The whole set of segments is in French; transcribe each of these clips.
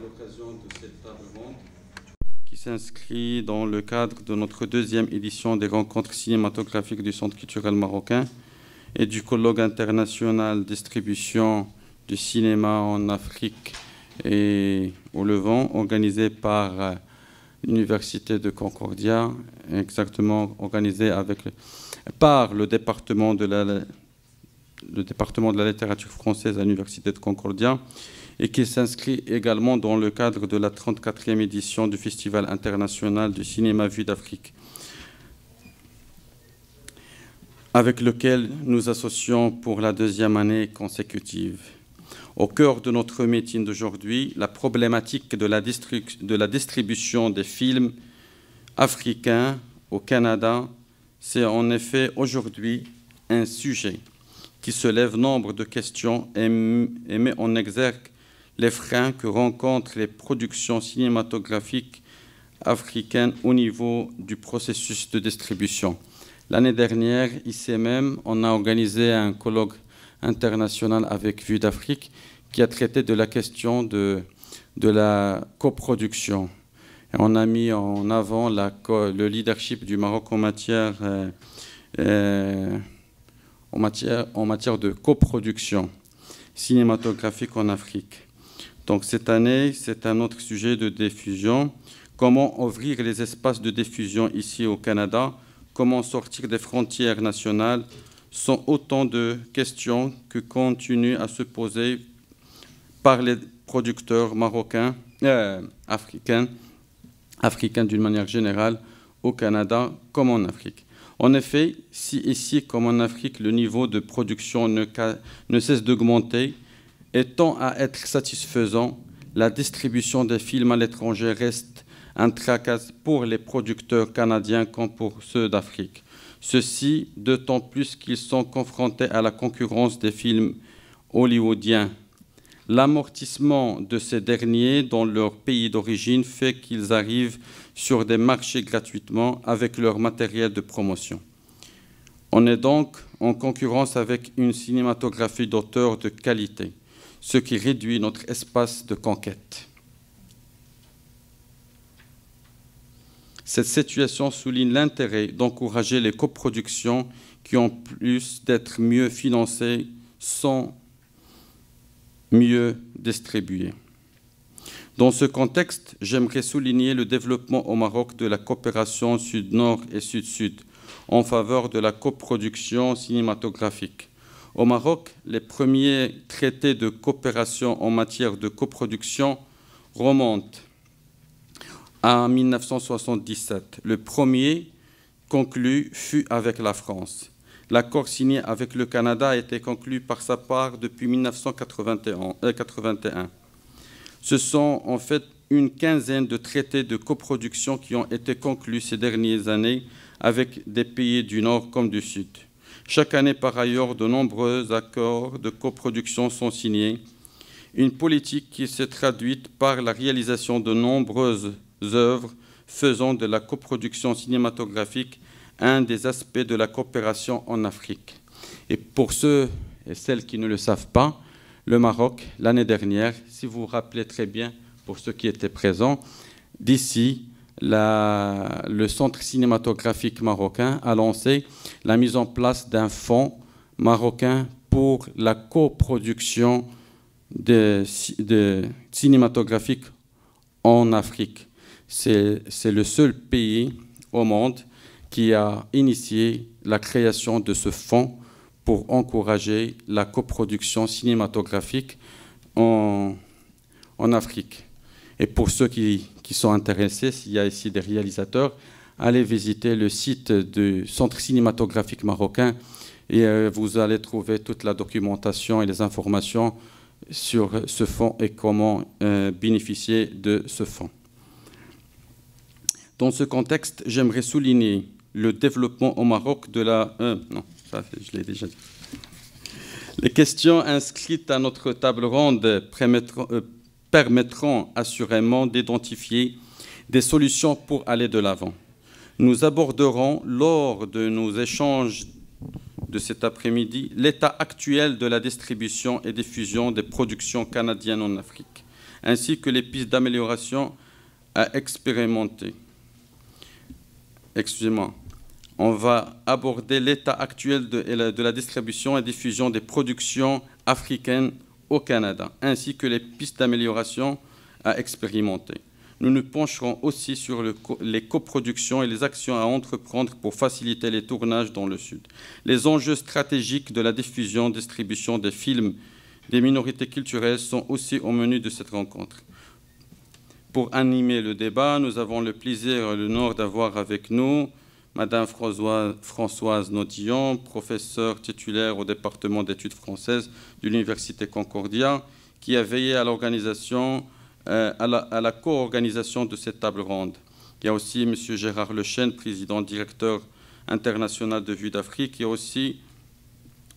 l'occasion de cette table ronde qui s'inscrit dans le cadre de notre deuxième édition des rencontres cinématographiques du Centre culturel marocain et du colloque international distribution du cinéma en Afrique et au Levant, organisé par l'Université de Concordia, exactement organisé par le département de la littérature française à l'Université de Concordia, et qui s'inscrit également dans le cadre de la 34e édition du Festival international du cinéma Vue d'Afrique, avec lequel nous associons pour la deuxième année consécutive. Au cœur de notre meeting d'aujourd'hui, la problématique de la distribution des films africains au Canada, c'est en effet aujourd'hui un sujet qui soulève nombre de questions et met en exergue les freins que rencontrent les productions cinématographiques africaines au niveau du processus de distribution. L'année dernière, ici même, on a organisé un colloque international avec Vue d'Afrique qui a traité de la question de la coproduction. Et on a mis en avant le leadership du Maroc en matière de coproduction cinématographique en Afrique. Donc cette année, c'est un autre sujet de diffusion. Comment ouvrir les espaces de diffusion ici au Canada? Comment sortir des frontières nationales? Sont autant de questions que continuent à se poser par les producteurs marocains, africains d'une manière générale, au Canada comme en Afrique. En effet, si ici comme en Afrique, le niveau de production ne cesse d'augmenter et tend à être satisfaisant, la distribution des films à l'étranger reste un tracas pour les producteurs canadiens comme pour ceux d'Afrique. Ceci d'autant plus qu'ils sont confrontés à la concurrence des films hollywoodiens. L'amortissement de ces derniers dans leur pays d'origine fait qu'ils arrivent sur des marchés gratuitement avec leur matériel de promotion. On est donc en concurrence avec une cinématographie d'auteur de qualité, ce qui réduit notre espace de conquête. Cette situation souligne l'intérêt d'encourager les coproductions qui, en plus d'être mieux financées, sont mieux distribuées. Dans ce contexte, j'aimerais souligner le développement au Maroc de la coopération Sud-Nord et Sud-Sud en faveur de la coproduction cinématographique. Au Maroc, les premiers traités de coopération en matière de coproduction remontent à 1977. Le premier conclu fut avec la France. L'accord signé avec le Canada a été conclu par sa part depuis 1981. Ce sont en fait une quinzaine de traités de coproduction qui ont été conclus ces dernières années avec des pays du Nord comme du Sud. Chaque année, par ailleurs, de nombreux accords de coproduction sont signés. Une politique qui s'est traduite par la réalisation de nombreuses œuvres faisant de la coproduction cinématographique un des aspects de la coopération en Afrique. Et pour ceux et celles qui ne le savent pas, le Maroc, l'année dernière, si vous vous rappelez très bien, pour ceux qui étaient présents, d'ici, le Centre cinématographique marocain a lancé la mise en place d'un fonds marocain pour la coproduction cinématographique en Afrique. C'est le seul pays au monde qui a initié la création de ce fonds pour encourager la coproduction cinématographique en Afrique. Et pour ceux qui sont intéressés, s'il y a ici des réalisateurs, allez visiter le site du Centre cinématographique marocain et vous allez trouver toute la documentation et les informations sur ce fonds et comment bénéficier de ce fonds. Dans ce contexte, j'aimerais souligner le développement au Maroc de la... non, ça, je l'ai déjà dit. Les questions inscrites à notre table ronde permettront assurément d'identifier des solutions pour aller de l'avant. Nous aborderons lors de nos échanges de cet après-midi l'état actuel de la distribution et diffusion des productions canadiennes en Afrique, ainsi que les pistes d'amélioration à expérimenter. Excusez-moi. On va aborder l'état actuel de la distribution et diffusion des productions africaines au Canada, ainsi que les pistes d'amélioration à expérimenter. Nous nous pencherons aussi sur les coproductions et les actions à entreprendre pour faciliter les tournages dans le Sud. Les enjeux stratégiques de la diffusion, distribution des films des minorités culturelles sont aussi au menu de cette rencontre. Pour animer le débat, nous avons le plaisir et l'honneur d'avoir avec nous Madame Françoise Nodillon, professeure titulaire au département d'études françaises de l'Université Concordia, qui a veillé à l'organisation à la co-organisation de cette table ronde. Il y a aussi M. Gérard Lechesne, président directeur international de Vue d'Afrique, qui est aussi,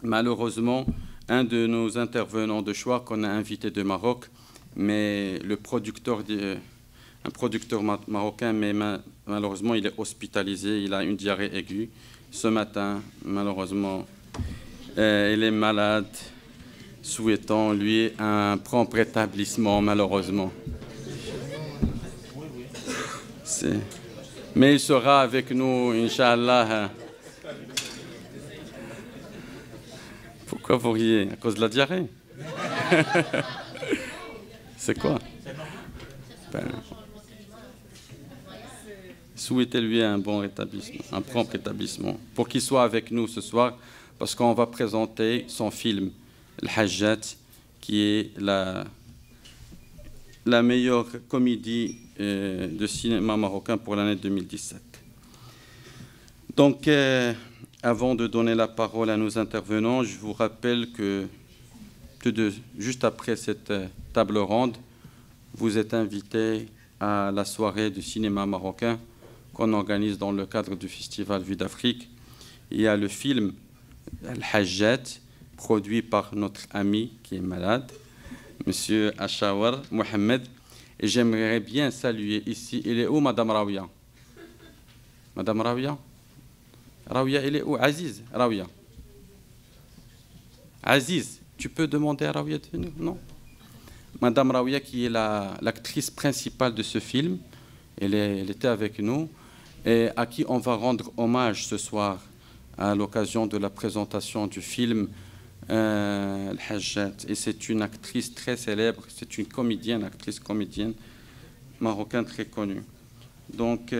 malheureusement, un de nos intervenants de choix qu'on a invité de Maroc, mais un producteur marocain, mais malheureusement, il est hospitalisé, il a une diarrhée aiguë. Ce matin, malheureusement, il est malade, souhaitant lui un prompt rétablissement, malheureusement. Mais il sera avec nous, Inch'Allah. Pourquoi vous riez? À cause de la diarrhée? C'est quoi? Souhaitez-lui un bon rétablissement, un prompt rétablissement, pour qu'il soit avec nous ce soir, parce qu'on va présenter son film, Le Hajjat, qui est la meilleure comédie de cinéma marocain pour l'année 2017. Donc, avant de donner la parole à nos intervenants, je vous rappelle que juste après cette table ronde, vous êtes invités à la soirée du cinéma marocain qu'on organise dans le cadre du festival Vue d'Afrique. Il y a le film El Hajjat, produit par notre ami qui est malade, M. Achawar Mohamed. Et j'aimerais bien saluer ici, il est où Madame Raouia? Madame Raouia? Raouia, il est où? Aziz, Raouia. Aziz, tu peux demander à Raouia de venir? Non. Madame Raouia, qui est l'actrice principale de ce film, elle était avec nous, et à qui on va rendre hommage ce soir à l'occasion de la présentation du film El Hajjat. Et c'est une actrice très célèbre, c'est une comédienne, comédienne marocaine très connue. Donc,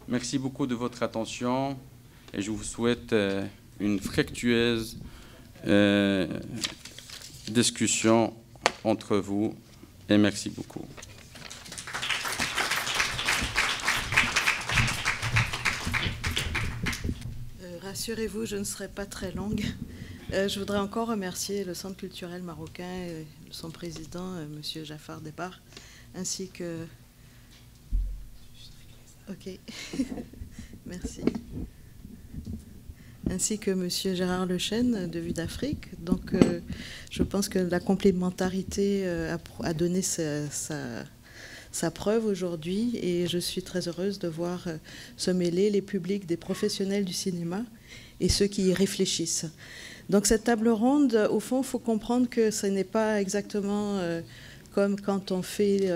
merci beaucoup de votre attention et je vous souhaite une fructueuse discussion entre vous et merci beaucoup. Rassurez-vous, je ne serai pas très longue. Je voudrais encore remercier le Centre culturel marocain et son président, M. Jafar Debar, ainsi que... Ok, merci. Ainsi que M. Gérard Lechesne de Vue d'Afrique. Donc, je pense que la complémentarité a donné sa preuve aujourd'hui et je suis très heureuse de voir se mêler les publics des professionnels du cinéma et ceux qui y réfléchissent. Donc cette table ronde, au fond, il faut comprendre que ce n'est pas exactement comme quand on fait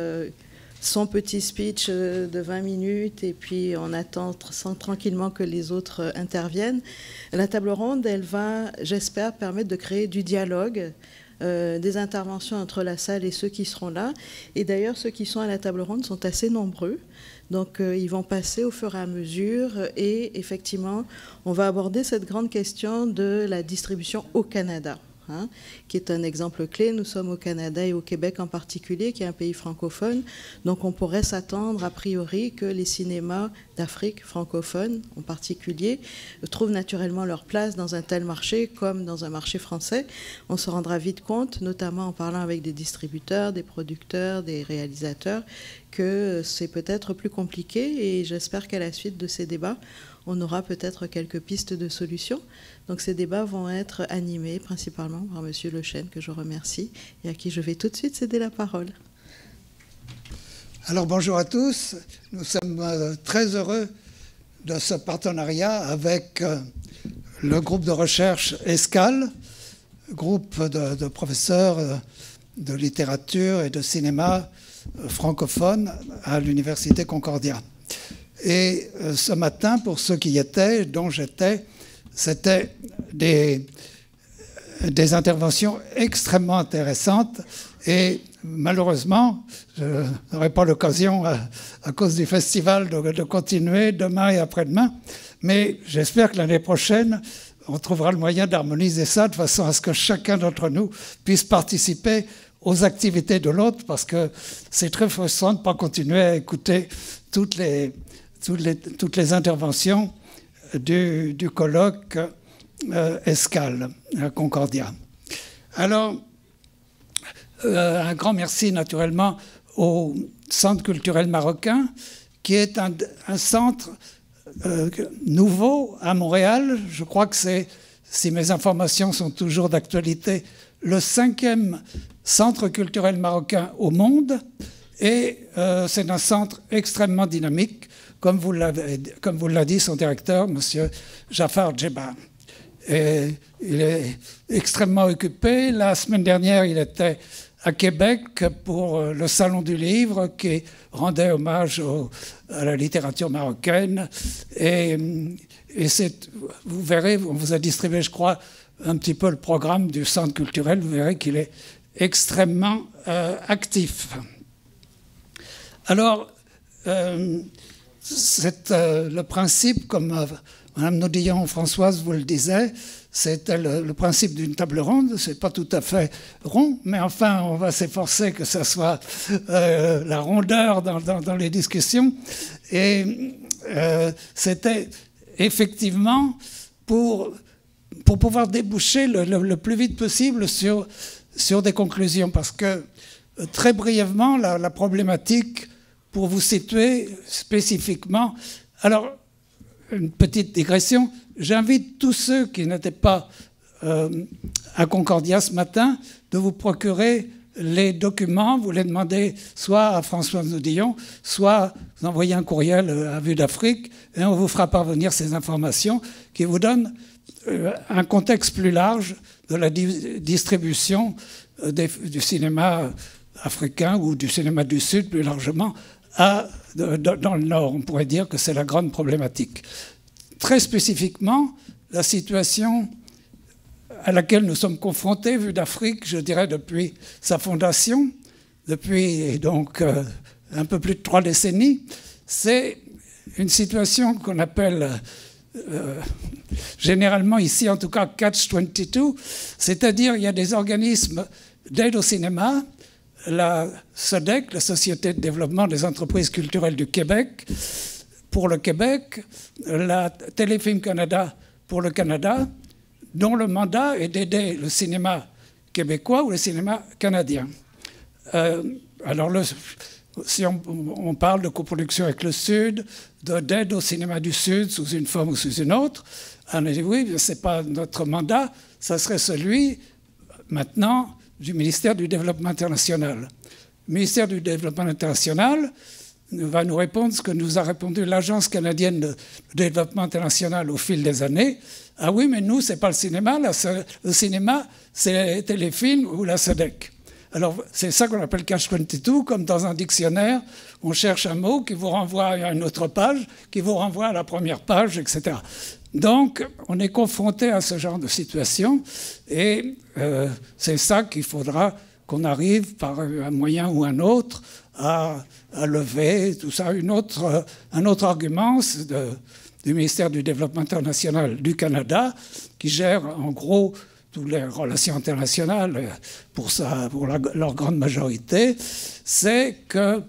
son petit speech de 20 minutes et puis on attend tranquillement que les autres interviennent. La table ronde, elle va, j'espère, permettre de créer du dialogue, des interventions entre la salle et ceux qui seront là. Et d'ailleurs, ceux qui sont à la table ronde sont assez nombreux. Donc, ils vont passer au fur et à mesure. Et effectivement, on va aborder cette grande question de la distribution au Canada, hein, qui est un exemple clé. Nous sommes au Canada et au Québec en particulier, qui est un pays francophone. Donc, on pourrait s'attendre, a priori, que les cinémas d'Afrique francophone, en particulier, trouvent naturellement leur place dans un tel marché comme dans un marché français. On se rendra vite compte, notamment en parlant avec des distributeurs, des producteurs, des réalisateurs, que c'est peut-être plus compliqué et j'espère qu'à la suite de ces débats, on aura peut-être quelques pistes de solutions. Donc ces débats vont être animés principalement par M. Lechesne, que je remercie, et à qui je vais tout de suite céder la parole. Alors bonjour à tous, nous sommes très heureux de ce partenariat avec le groupe de recherche ESCAL, groupe de professeurs de littérature et de cinéma francophones à l'Université Concordia. Et ce matin, pour ceux qui y étaient, dont j'étais, c'était des interventions extrêmement intéressantes et malheureusement, je n'aurai pas l'occasion à cause du festival de continuer demain et après-demain, mais j'espère que l'année prochaine, on trouvera le moyen d'harmoniser ça de façon à ce que chacun d'entre nous puisse participer aux activités de l'autre, parce que c'est très frustrant de ne pas continuer à écouter toutes les interventions du colloque ESCAL à Concordia. Alors, un grand merci naturellement au Centre culturel marocain, qui est un centre nouveau à Montréal. Je crois que c'est, si mes informations sont toujours d'actualité, le 5e centre culturel marocain au monde. Et c'est un centre extrêmement dynamique, comme vous l'a dit son directeur, M. Jafar Djebbar. Et il est extrêmement occupé. La semaine dernière, il était à Québec pour le Salon du Livre qui rendait hommage à la littérature marocaine. Et vous verrez, on vous a distribué, je crois, un petit peu le programme du centre culturel. Vous verrez qu'il est extrêmement actif. Alors, le principe, comme Mme Nodillon-Françoise vous le disait, c'était le principe d'une table ronde. Ce n'est pas tout à fait rond, mais enfin, on va s'efforcer que ça soit la rondeur dans les discussions. Et c'était effectivement pour pouvoir déboucher le plus vite possible sur des conclusions. Parce que, très brièvement, la problématique, pour vous situer spécifiquement... Alors, une petite digression, j'invite tous ceux qui n'étaient pas à Concordia ce matin de vous procurer les documents. Vous les demandez soit à Françoise Nodillon, soit vous envoyez un courriel à Vue d'Afrique et on vous fera parvenir ces informations qui vous donnent un contexte plus large de la distribution du cinéma africain ou du cinéma du Sud plus largement dans le Nord. On pourrait dire que c'est la grande problématique. Très spécifiquement, la situation à laquelle nous sommes confrontés, Vue d'Afrique, je dirais depuis sa fondation, depuis donc un peu plus de 3 décennies, c'est une situation qu'on appelle généralement ici en tout cas Catch-22, c'est-à-dire il y a des organismes d'aide au cinéma, la SODEC, la Société de développement des entreprises culturelles du Québec, pour le Québec, la Téléfilm Canada pour le Canada, dont le mandat est d'aider le cinéma québécois ou le cinéma canadien. Alors, si on parle de coproduction avec le Sud, d'aide au cinéma du Sud sous une forme ou sous une autre, on a dit oui, ce n'est pas notre mandat, ça serait celui, maintenant, du ministère du Développement international. Le ministère du Développement international va nous répondre ce que nous a répondu l'Agence canadienne de développement international au fil des années. Ah oui, mais nous, ce n'est pas le cinéma. Le cinéma, c'est les téléfilms ou la SODEC. Alors, c'est ça qu'on appelle Catch-22, comme dans un dictionnaire, on cherche un mot qui vous renvoie à une autre page, qui vous renvoie à la première page, etc. Donc, on est confronté à ce genre de situation et c'est ça qu'il faudra qu'on arrive par un moyen ou un autre à lever, tout ça. Un autre argument du ministère du Développement international du Canada, qui gère en gros toutes les relations internationales pour leur grande majorité, c'est que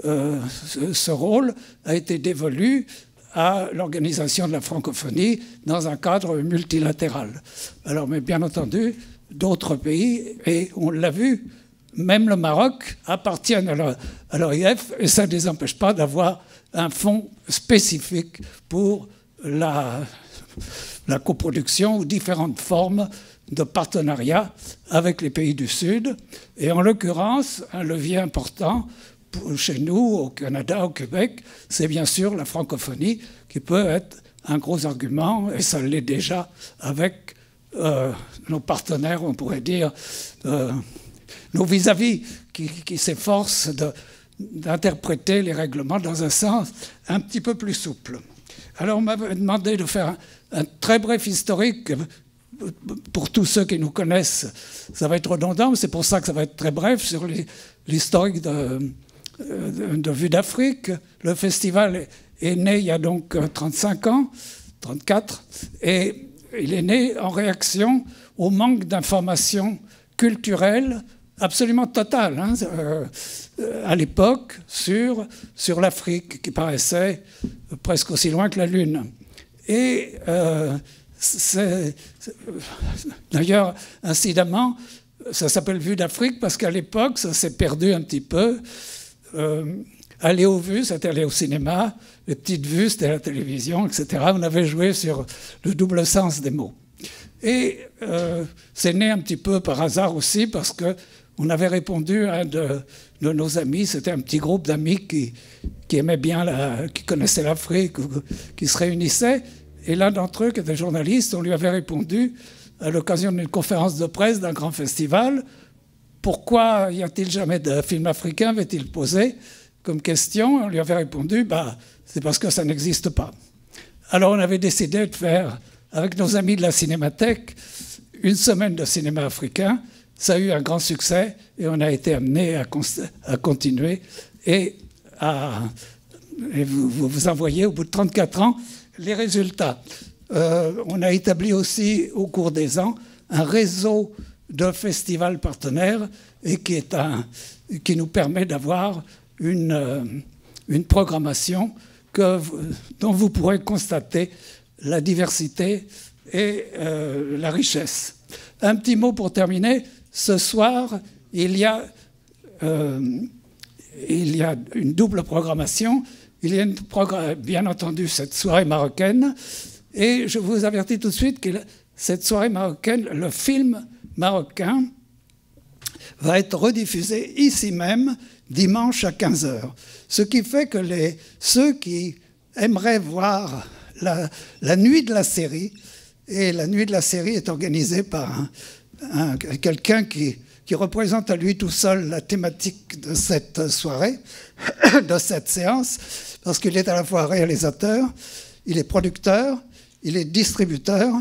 ce rôle a été dévolu à l'Organisation de la francophonie dans un cadre multilatéral. Alors, mais bien entendu, d'autres pays, et on l'a vu, même le Maroc, appartiennent à l'OIF, et ça ne les empêche pas d'avoir un fonds spécifique pour la coproduction ou différentes formes de partenariat avec les pays du Sud. Et en l'occurrence, un levier important chez nous, au Canada, au Québec, c'est bien sûr la francophonie qui peut être un gros argument, et ça l'est déjà avec nos partenaires, on pourrait dire, nos vis-à-vis qui s'efforcent d'interpréter les règlements dans un sens un petit peu plus souple. Alors on m'avait demandé de faire un très bref historique. Pour tous ceux qui nous connaissent, ça va être redondant, mais c'est pour ça que ça va être très bref sur l'historique de Vue d'Afrique. Le festival est né il y a donc 35 ans, 34, et il est né en réaction au manque d'informations culturelles absolument totales à l'époque sur l'Afrique, qui paraissait presque aussi loin que la Lune. Et d'ailleurs, incidemment, ça s'appelle Vue d'Afrique parce qu'à l'époque, ça s'est perdu un petit peu. Aller aux vues, c'était aller au cinéma. Les petites vues, c'était la télévision, etc. On avait joué sur le double sens des mots. Et c'est né un petit peu par hasard aussi parce qu'on avait répondu à un de nos amis. C'était un petit groupe d'amis qui aimaient bien, qui connaissaient l'Afrique, qui se réunissaient. Et l'un d'entre eux, qui était journaliste, on lui avait répondu à l'occasion d'une conférence de presse d'un grand festival. Pourquoi y a-t-il jamais de film africain, avait-il posé comme question. On lui avait répondu, c'est parce que ça n'existe pas. Alors on avait décidé de faire, avec nos amis de la Cinémathèque, une semaine de cinéma africain. Ça a eu un grand succès et on a été amené à continuer et vous en voyez au bout de 34 ans les résultats. On a établi aussi au cours des ans un réseau de festivals partenaires et qui nous permet d'avoir une programmation dont vous pourrez constater la diversité et la richesse. Un petit mot pour terminer. Ce soir, il y a une double programmation. Il y a bien entendu cette soirée marocaine. Et je vous avertis tout de suite que cette soirée marocaine, le film marocain, va être rediffusé ici même, dimanche à 15h. Ce qui fait que ceux qui aimeraient voir la nuit de la série, et la nuit de la série est organisée par quelqu'un qui représente à lui tout seul la thématique de cette soirée, de cette séance, parce qu'il est à la fois réalisateur, il est producteur, il est distributeur,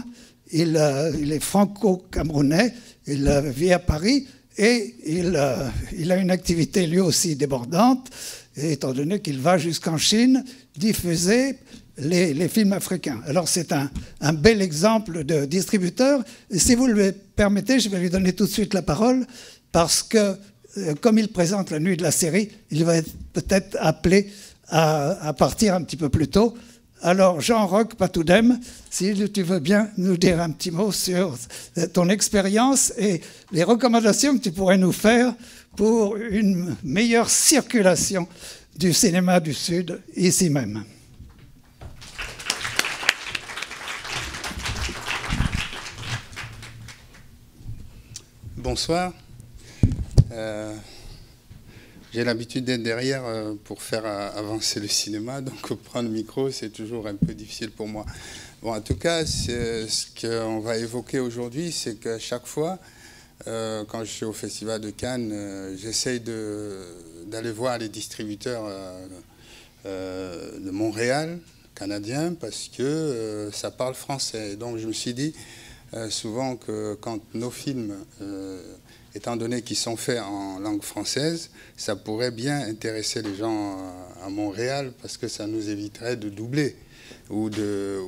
il est franco-camerounais, il vit à Paris et il a une activité lui aussi débordante, et étant donné qu'il va jusqu'en Chine diffuser les films africains. Alors c'est un bel exemple de distributeur. Et si vous le permettez, je vais lui donner tout de suite la parole, parce que comme il présente la nuit de la série, il va être peut-être appelé à partir un petit peu plus tôt. Alors Jean-Roch Patoudem, si tu veux bien nous dire un petit mot sur ton expérience et les recommandations que tu pourrais nous faire pour une meilleure circulation du cinéma du Sud ici même. Bonsoir. J'ai l'habitude d'être derrière pour faire avancer le cinéma, donc prendre le micro, c'est toujours un peu difficile pour moi. Bon, en tout cas, ce qu'on va évoquer aujourd'hui, c'est qu'à chaque fois, quand je suis au Festival de Cannes, j'essaye d'aller voir les distributeurs de Montréal, canadiens, parce que ça parle français. Donc je me suis dit souvent que quand nos films... étant donné qu'ils sont faits en langue française, ça pourrait bien intéresser les gens à Montréal parce que ça nous éviterait de doubler ou de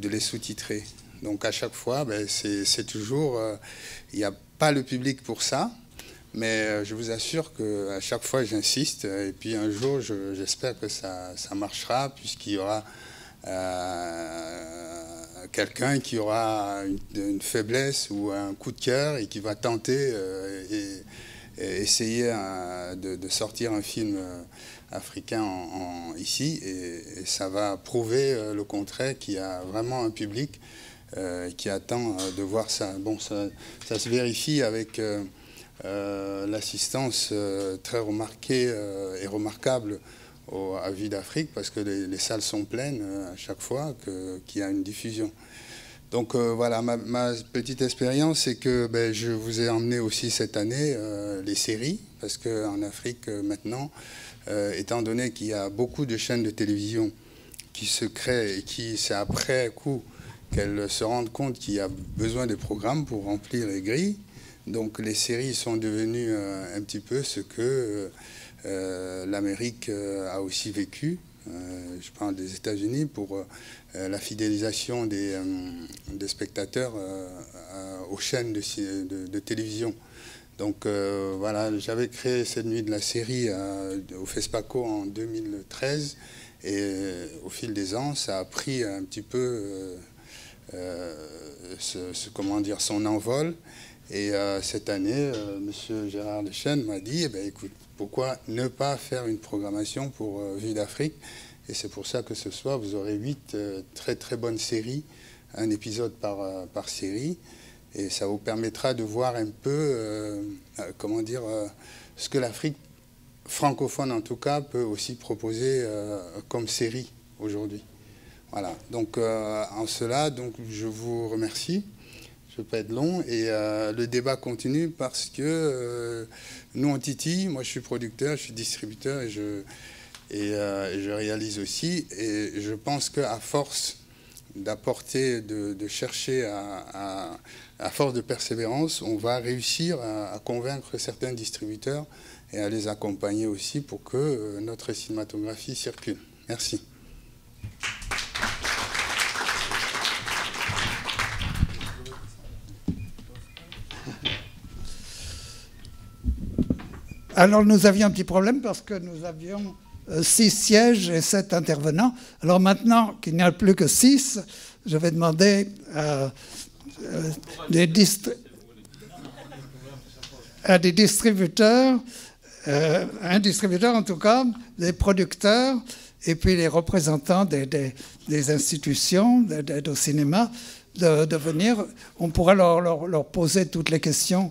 les sous-titrer. Donc à chaque fois, c'est toujours... Il n'y a pas le public pour ça, mais je vous assure qu'à chaque fois, j'insiste. Et puis un jour, j'espère que ça marchera puisqu'il y aura... quelqu'un qui aura une faiblesse ou un coup de cœur et qui va tenter et essayer de sortir un film africain ici et ça va prouver le contraire qu'il y a vraiment un public qui attend de voir ça. Bon, ça se vérifie avec l'assistance très remarquée et remarquable à Vue d'Afrique, parce que les salles sont pleines à chaque fois qu'il y a une diffusion. Donc voilà, ma petite expérience, c'est que je vous ai emmené aussi cette année les séries, parce qu'en Afrique maintenant, étant donné qu'il y a beaucoup de chaînes de télévision qui se créent et qui, c'est après coup qu'elles se rendent compte qu'il y a besoin de programmes pour remplir les grilles. Donc les séries sont devenues un petit peu ce que l'Amérique a aussi vécu. Je parle des États-Unis pour la fidélisation des spectateurs aux chaînes de télévision. Donc voilà, j'avais créé cette nuit de la série au FESPACO en 2013 et au fil des ans, ça a pris un petit peu comment dire, son envol. Et cette année, M. Gérard Lechêne m'a dit, écoute, pourquoi ne pas faire une programmation pour Vue d'Afrique? Et c'est pour ça que ce soir, vous aurez 8 très très bonnes séries, un épisode par série. Et ça vous permettra de voir un peu, comment dire, ce que l'Afrique francophone, en tout cas, peut aussi proposer comme série aujourd'hui. Voilà. Donc, en cela, donc, je vous remercie. Je ne vais pas être long. Et le débat continue parce que nous, en Titi, moi, je suis producteur, je suis distributeur et je réalise aussi. Et je pense qu'à force d'apporter, de chercher à force de persévérance, on va réussir à convaincre certains distributeurs et à les accompagner aussi pour que notre cinématographie circule. Merci. Alors nous avions un petit problème parce que nous avions 6 sièges et 7 intervenants. Alors maintenant qu'il n'y a plus que 6, je vais demander à des distributeurs, un distributeur en tout cas, des producteurs, et puis les représentants des institutions d'aide au cinéma, de venir. On pourra leur poser toutes les questions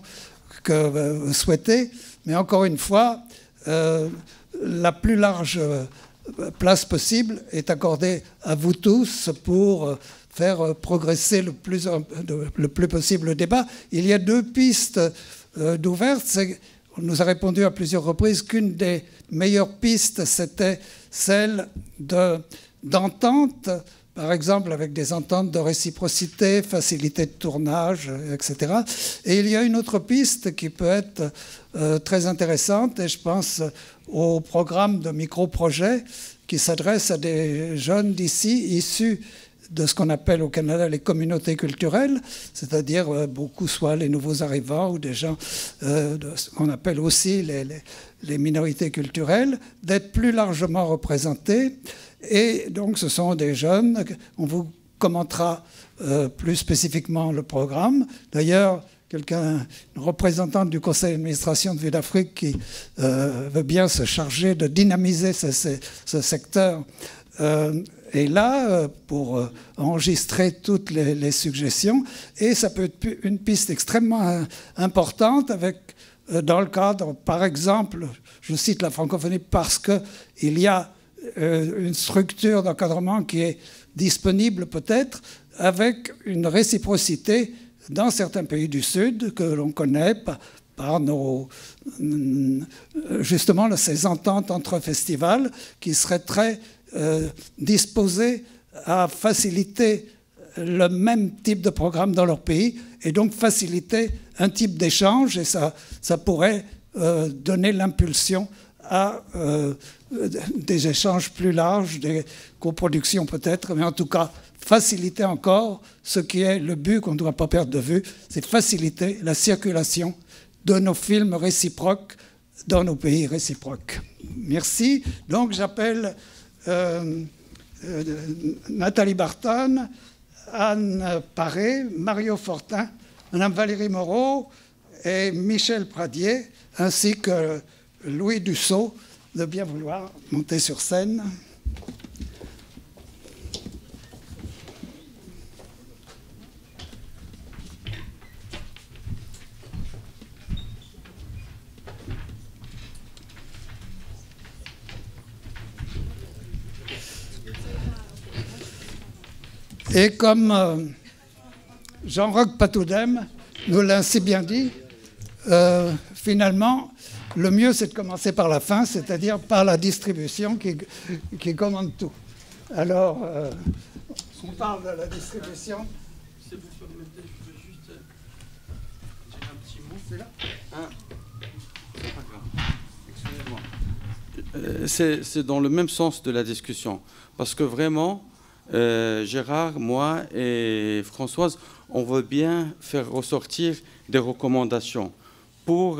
que vous souhaitez, mais encore une fois, la plus large place possible est accordée à vous tous pour faire progresser le plus possible le débat. Il y a 2 pistes d'ouvertes. On nous a répondu à plusieurs reprises qu'une des meilleures pistes, c'était celle d'entente, par exemple avec des ententes de réciprocité, facilité de tournage, etc. Et il y a une autre piste qui peut être très intéressante, et je pense au programme de micro-projets qui s'adresse à des jeunes d'ici, issus de ce qu'on appelle au Canada les communautés culturelles, c'est-à-dire beaucoup soit les nouveaux arrivants ou des gens de ce qu'on appelle aussi les minorités culturelles, d'être plus largement représentés. Et donc ce sont des jeunes, on vous commentera plus spécifiquement le programme. D'ailleurs, une représentante du conseil d'administration de Vue d'Afrique qui veut bien se charger de dynamiser ce secteur est là pour enregistrer toutes les suggestions. Et ça peut être une piste extrêmement importante avec, dans le cadre, par exemple, je cite la francophonie parce qu'il y a une structure d'encadrement qui est disponible peut-être avec une réciprocité dans certains pays du Sud que l'on connaît par justement ces ententes entre festivals qui seraient très disposés à faciliter le même type de programme dans leur pays et donc faciliter un type d'échange, et ça pourrait donner l'impulsion à des échanges plus larges, des coproductions peut-être, mais en tout cas faciliter encore ce qui est le but qu'on ne doit pas perdre de vue, c'est faciliter la circulation de nos films réciproques dans nos pays réciproques. Merci. Donc j'appelle Nathalie Barton, Anne Paré, Mario Fortin, Mme Valérie Moreau et Michel Pradier, ainsi que Louis Dussault, de bien vouloir monter sur scène. Et comme Jean-Roch Patoudem nous l'a si bien dit, finalement, le mieux, c'est de commencer par la fin, c'est-à-dire par la distribution qui commande tout. Alors, on parle de la distribution. Si vous permettez, je veux juste dire un petit mot. C'est là c'est pas grave. Excusez-moi. C'est dans le même sens de la discussion. Parce que vraiment, Gérard, moi et Françoise, on veut bien faire ressortir des recommandations pour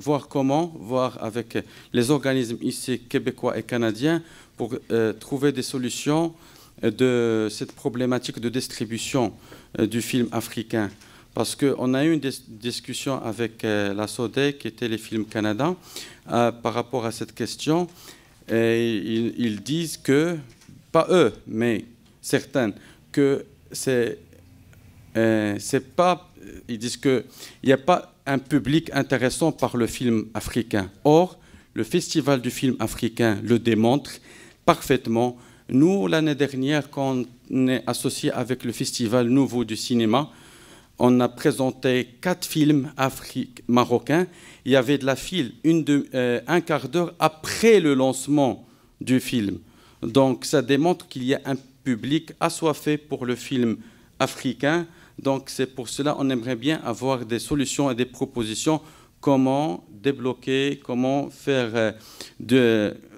voir avec les organismes ici, québécois et canadiens, pour trouver des solutions de cette problématique de distribution du film africain. Parce qu'on a eu une discussion avec la SODEC, qui était les films Canada, par rapport à cette question. Et ils disent que, pas eux, mais certains, que c'est pas... Ils disent qu'il n'y a pas un public intéressant par le film africain. Or, le Festival du film africain le démontre parfaitement. Nous, l'année dernière, quand on est associé avec le Festival Nouveau du cinéma, on a présenté 4 films marocains. Il y avait de la file, un quart d'heure après le lancement du film. Donc, ça démontre qu'il y a un public assoiffé pour le film africain. Donc, c'est pour cela qu'on aimerait bien avoir des solutions et des propositions. Comment débloquer, comment faire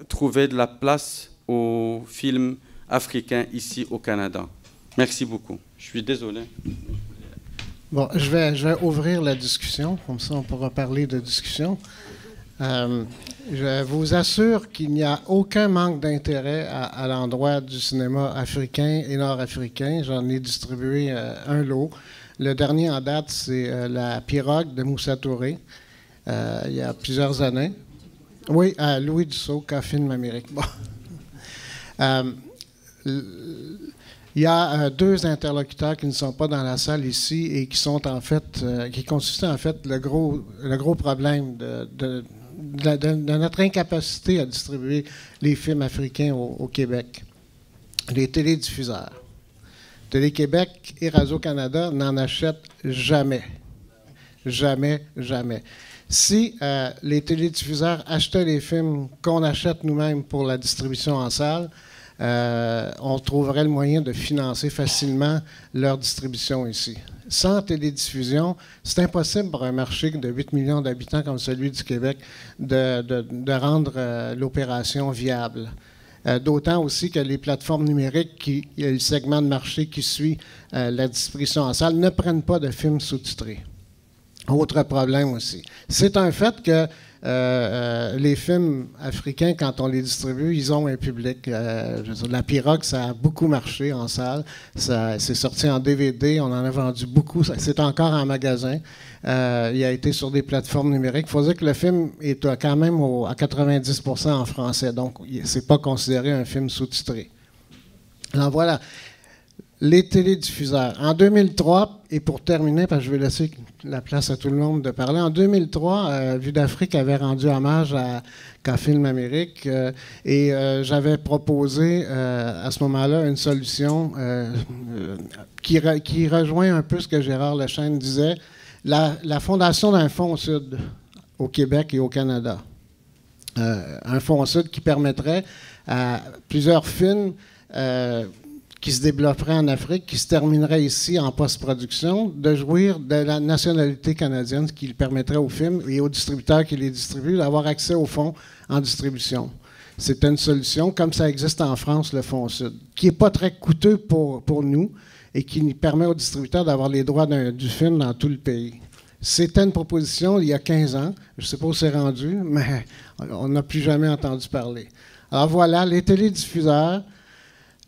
trouver de la place aux films africains ici au Canada. Merci beaucoup. Je suis désolé. Bon, je vais ouvrir la discussion, comme ça on pourra parler de discussion. Je vous assure qu'il n'y a aucun manque d'intérêt à l'endroit du cinéma africain et nord-africain. J'en ai distribué un lot. Le dernier en date, c'est La Pirogue de Moussa Touré, il y a plusieurs années. Oui, à Louis Dussault, Film Amérique. Bon. Il y a 2 interlocuteurs qui ne sont pas dans la salle ici et qui sont en fait, qui constituent en fait le gros problème de notre incapacité à distribuer les films africains au Québec. Les télédiffuseurs. Télé-Québec et Radio-Canada n'en achètent jamais. Jamais, jamais. Si les télédiffuseurs achetaient les films qu'on achète nous-mêmes pour la distribution en salle, on trouverait le moyen de financer facilement leur distribution ici. Sans télédiffusion, c'est impossible pour un marché de 8 millions d'habitants comme celui du Québec de rendre l'opération viable. D'autant aussi que les plateformes numériques, il y a le segment de marché qui suit la distribution en salle, ne prennent pas de films sous-titrés. Autre problème aussi. C'est un fait que les films africains, quand on les distribue, ils ont un public. La Pirogue, ça a beaucoup marché en salle. C'est sorti en DVD, on en a vendu beaucoup. C'est encore en magasin. Il a été sur des plateformes numériques. Il faut dire que le film est quand même à 90% en français. Donc, ce n'est pas considéré un film sous-titré. Alors voilà. Les télédiffuseurs. En 2003, et pour terminer, parce que je vais laisser la place à tout le monde de parler, en 2003, Vue d'Afrique avait rendu hommage à Film Amérique et j'avais proposé à ce moment-là une solution qui rejoint un peu ce que Gérard Lechêne disait, la fondation d'un fonds Sud au Québec et au Canada. Un fonds Sud qui permettrait à plusieurs films qui se développerait en Afrique, qui se terminerait ici en post-production, de jouir de la nationalité canadienne, ce qui permettrait aux films et aux distributeurs qui les distribuent d'avoir accès aux fonds en distribution. C'est une solution, comme ça existe en France, le Fonds Sud, qui n'est pas très coûteux pour nous et qui permet aux distributeurs d'avoir les droits du film dans tout le pays. C'était une proposition il y a 15 ans. Je ne sais pas où c'est rendu, mais on n'a plus jamais entendu parler. Alors voilà, les télédiffuseurs,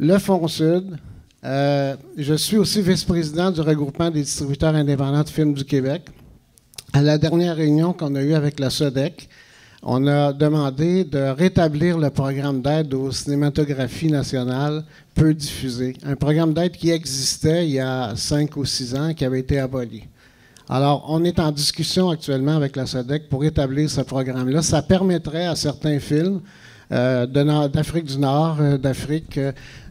le Fonds Sud. Je suis aussi vice-président du regroupement des distributeurs indépendants de films du Québec. À la dernière réunion qu'on a eue avec la SODEC, on a demandé de rétablir le programme d'aide aux cinématographies nationales peu diffusées. Un programme d'aide qui existait il y a 5 ou 6 ans, qui avait été aboli. Alors, on est en discussion actuellement avec la SODEC pour établir ce programme-là. Ça permettrait à certains films d'Afrique du Nord, d'Afrique,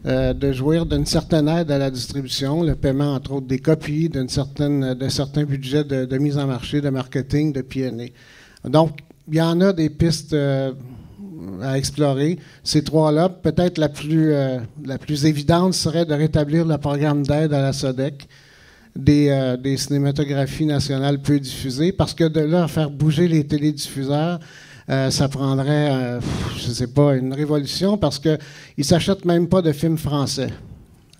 de jouir d'une certaine aide à la distribution, le paiement, entre autres, des copies, de certains budgets de mise en marché, de marketing, de P&A. Donc, il y en a des pistes à explorer. Ces trois-là, peut-être la plus évidente serait de rétablir le programme d'aide à la SODEC des cinématographies nationales peu diffusées, parce que de là à faire bouger les télédiffuseurs, ça prendrait, je ne sais pas, une révolution, parce qu'ils ne s'achètent même pas de films français.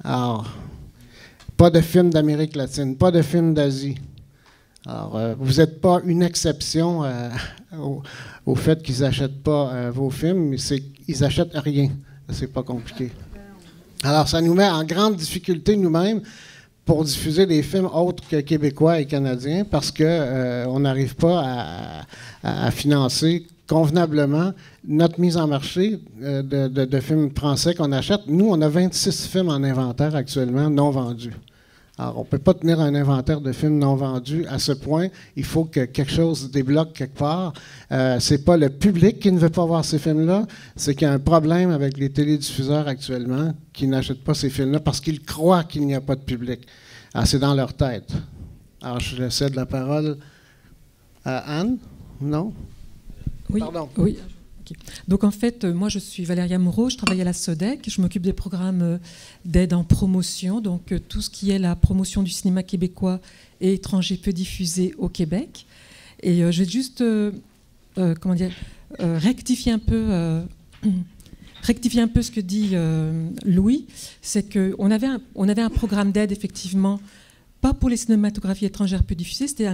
Alors, pas de films d'Amérique latine, pas de films d'Asie. Alors, vous n'êtes pas une exception au fait qu'ils n'achètent pas vos films, mais c'est qu'ils n'achètent rien. C'est pas compliqué. Alors, ça nous met en grande difficulté nous-mêmes pour diffuser des films autres que québécois et canadiens, parce qu'on n'arrive pas à financer convenablement notre mise en marché de films français qu'on achète. Nous, on a 26 films en inventaire actuellement non vendus. Alors, on ne peut pas tenir un inventaire de films non vendus à ce point. Il faut que quelque chose débloque quelque part. Ce n'est pas le public qui ne veut pas voir ces films-là, c'est qu'il y a un problème avec les télédiffuseurs actuellement qui n'achètent pas ces films-là parce qu'ils croient qu'il n'y a pas de public. Alors, c'est dans leur tête. Alors, je cède la parole à Anne. Non? Oui. Pardon. Oui. Okay. Donc en fait, moi je suis Valéria Moreau, je travaille à la SODEC, je m'occupe des programmes d'aide en promotion, donc tout ce qui est la promotion du cinéma québécois et étranger peu diffusé au Québec. Et je vais juste rectifier un peu ce que dit Louis, c'est qu'on avait un programme d'aide effectivement, pas pour les cinématographies étrangères peu diffusées, c'était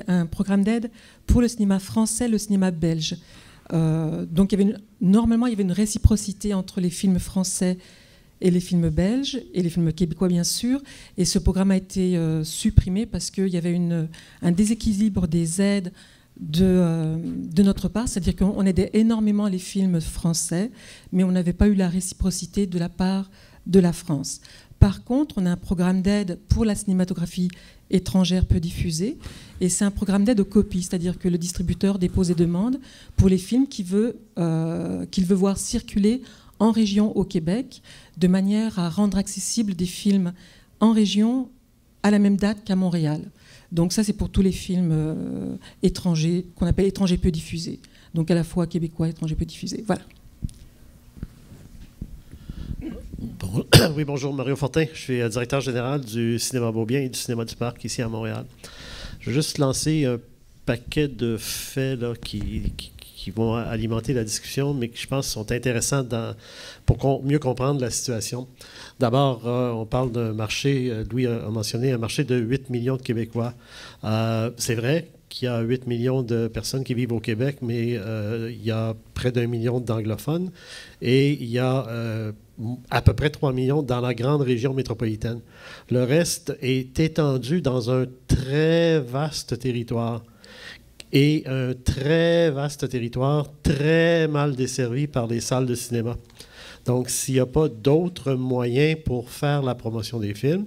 un programme d'aide pour le cinéma français, le cinéma belge. Donc normalement il y avait une réciprocité entre les films français et les films belges et les films québécois bien sûr, et ce programme a été supprimé parce qu'il y avait un déséquilibre des aides de notre part, c'est-à-dire qu'on aidait énormément les films français, mais on n'avait pas eu la réciprocité de la part de la France. Par contre, on a un programme d'aide pour la cinématographie étrangère peu diffusée, et c'est un programme d'aide aux copies, c'est-à-dire que le distributeur dépose des demandes pour les films qu'il veut voir circuler en région au Québec, de manière à rendre accessibles des films en région à la même date qu'à Montréal. Donc ça, c'est pour tous les films étrangers, qu'on appelle étrangers peu diffusés, donc à la fois québécois et étrangers peu diffusés. Voilà. Oui, bonjour, Mario Fortin. Je suis directeur général du Cinéma Beaubien et du Cinéma du Parc ici à Montréal. Je vais juste lancer un paquet de faits là, qui vont alimenter la discussion, mais qui, je pense, sont intéressants pour mieux comprendre la situation. D'abord, on parle d'un marché, Louis a mentionné, un marché de 8 millions de Québécois. C'est vrai qu'il y a 8 millions de personnes qui vivent au Québec, mais il y a près d'1 million d'anglophones et il y a à peu près 3 millions dans la grande région métropolitaine. Le reste est étendu dans un très vaste territoire et un très vaste territoire très mal desservi par les salles de cinéma. Donc, s'il n'y a pas d'autres moyens pour faire la promotion des films,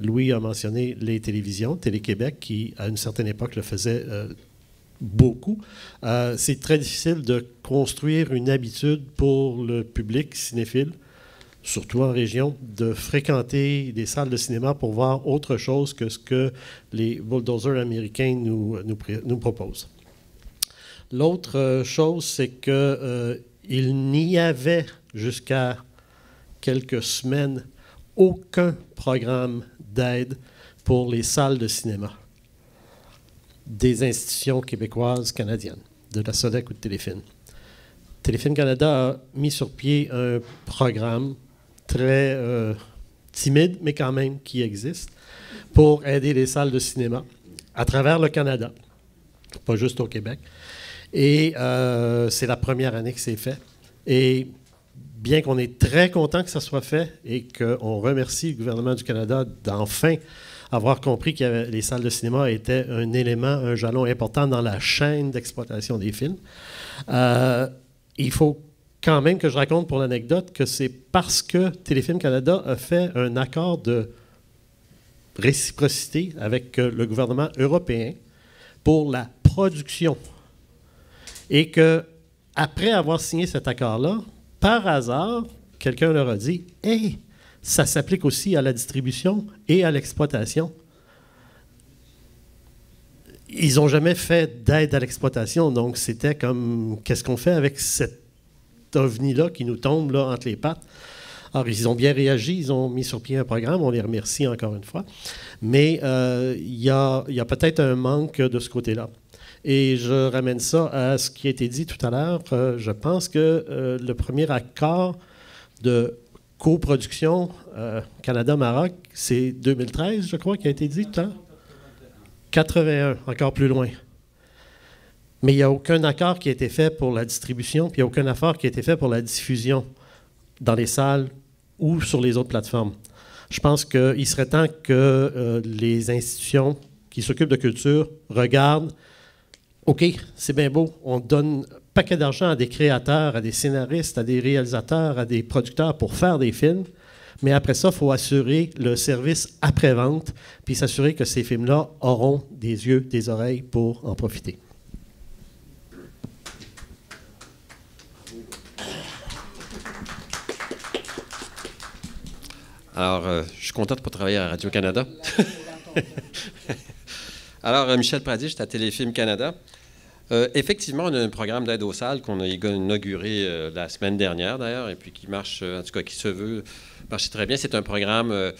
Louis a mentionné les télévisions, Télé-Québec, qui, à une certaine époque, le faisait beaucoup. C'est très difficile de construire une habitude pour le public cinéphile, surtout en région, de fréquenter des salles de cinéma pour voir autre chose que ce que les bulldozers américains nous proposent. L'autre chose, c'est qu'il n'y avait jusqu'à quelques semaines aucun programme d'aide pour les salles de cinéma des institutions québécoises, canadiennes, de la SODEC ou de Téléfilm. Téléfilm Canada a mis sur pied un programme très timide, mais quand même qui existe, pour aider les salles de cinéma à travers le Canada, pas juste au Québec. Et c'est la première année que c'est fait. Et bien qu'on est très content que ça soit fait et qu'on remercie le gouvernement du Canada d'enfin avoir compris que les salles de cinéma étaient un élément, un jalon important dans la chaîne d'exploitation des films, il faut quand même que je raconte pour l'anecdote que c'est parce que Téléfilm Canada a fait un accord de réciprocité avec le gouvernement européen pour la production et que après avoir signé cet accord-là, par hasard, quelqu'un leur a dit « Hey, ça s'applique aussi à la distribution et à l'exploitation. » Ils n'ont jamais fait d'aide à l'exploitation, donc c'était comme, qu'est-ce qu'on fait avec cet ovni-là qui nous tombe là, entre les pattes? Alors, ils ont bien réagi, ils ont mis sur pied un programme, on les remercie encore une fois, mais il y a peut-être un manque de ce côté-là. Et je ramène ça à ce qui a été dit tout à l'heure. Je pense que le premier accord de coproduction Canada-Maroc, c'est 2013, je crois, qui a été dit tout à l'heure. 81, encore plus loin. Mais il n'y a aucun accord qui a été fait pour la distribution, puis il n'y a aucun accord qui a été fait pour la diffusion dans les salles ou sur les autres plateformes. Je pense qu'il serait temps que les institutions qui s'occupent de culture regardent, OK, c'est bien beau, on donne un paquet d'argent à des créateurs, à des scénaristes, à des réalisateurs, à des producteurs pour faire des films, mais après ça, il faut assurer le service après-vente, puis s'assurer que ces films-là auront des yeux, des oreilles pour en profiter. Alors, je suis content de ne pas travailler à Radio-Canada. Alors, Michel Prady, j'étais à Téléfilm Canada. Effectivement, on a un programme d'aide aux salles qu'on a inauguré la semaine dernière, d'ailleurs, et puis qui marche, en tout cas, qui se veut marcher très bien. C'est un programme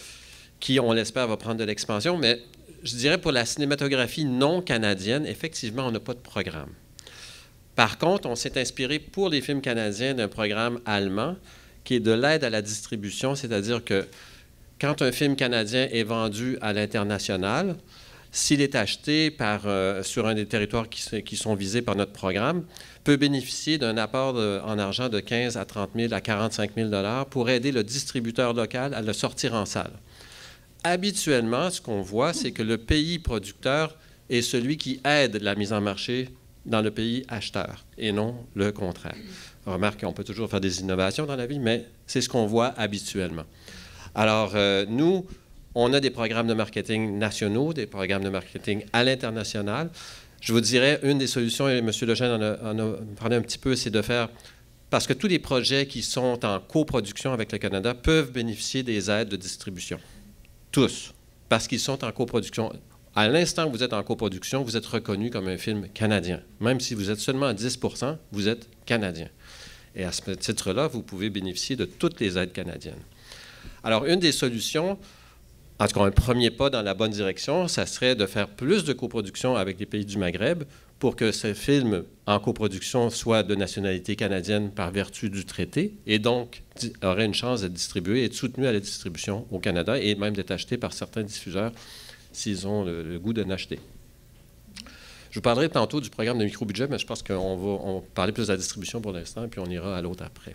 qui, on l'espère, va prendre de l'expansion, mais je dirais pour la cinématographie non canadienne, effectivement, on n'a pas de programme. Par contre, on s'est inspiré pour les films canadiens d'un programme allemand qui est de l'aide à la distribution, c'est-à-dire que quand un film canadien est vendu à l'international, s'il est acheté sur un des territoires qui sont visés par notre programme, peut bénéficier d'un apport en argent de 15 à 30 000 à 45 000 $ pour aider le distributeur local à le sortir en salle. Habituellement, ce qu'on voit, c'est que le pays producteur est celui qui aide la mise en marché dans le pays acheteur, et non le contraire. Remarque qu'on peut toujours faire des innovations dans la vie, mais c'est ce qu'on voit habituellement. Alors, nous, on a des programmes de marketing nationaux, des programmes de marketing à l'international. Je vous dirais, une des solutions, et M. Lejeune en a parlé un petit peu, c'est de faire... Parce que tous les projets qui sont en coproduction avec le Canada peuvent bénéficier des aides de distribution. Tous. Parce qu'ils sont en coproduction. À l'instant où vous êtes en coproduction, vous êtes reconnu comme un film canadien. Même si vous êtes seulement à 10 %, vous êtes canadien. Et à ce titre-là, vous pouvez bénéficier de toutes les aides canadiennes. Alors, une des solutions... En tout cas, un premier pas dans la bonne direction, ça serait de faire plus de coproduction avec les pays du Maghreb pour que ce film en coproduction soit de nationalité canadienne par vertu du traité et donc aurait une chance d'être distribué et d'être soutenu à la distribution au Canada et même d'être acheté par certains diffuseurs s'ils ont le goût de l'acheter. Je vous parlerai tantôt du programme de micro-budget, mais je pense qu'on va parler plus de la distribution pour l'instant et puis on ira à l'autre après.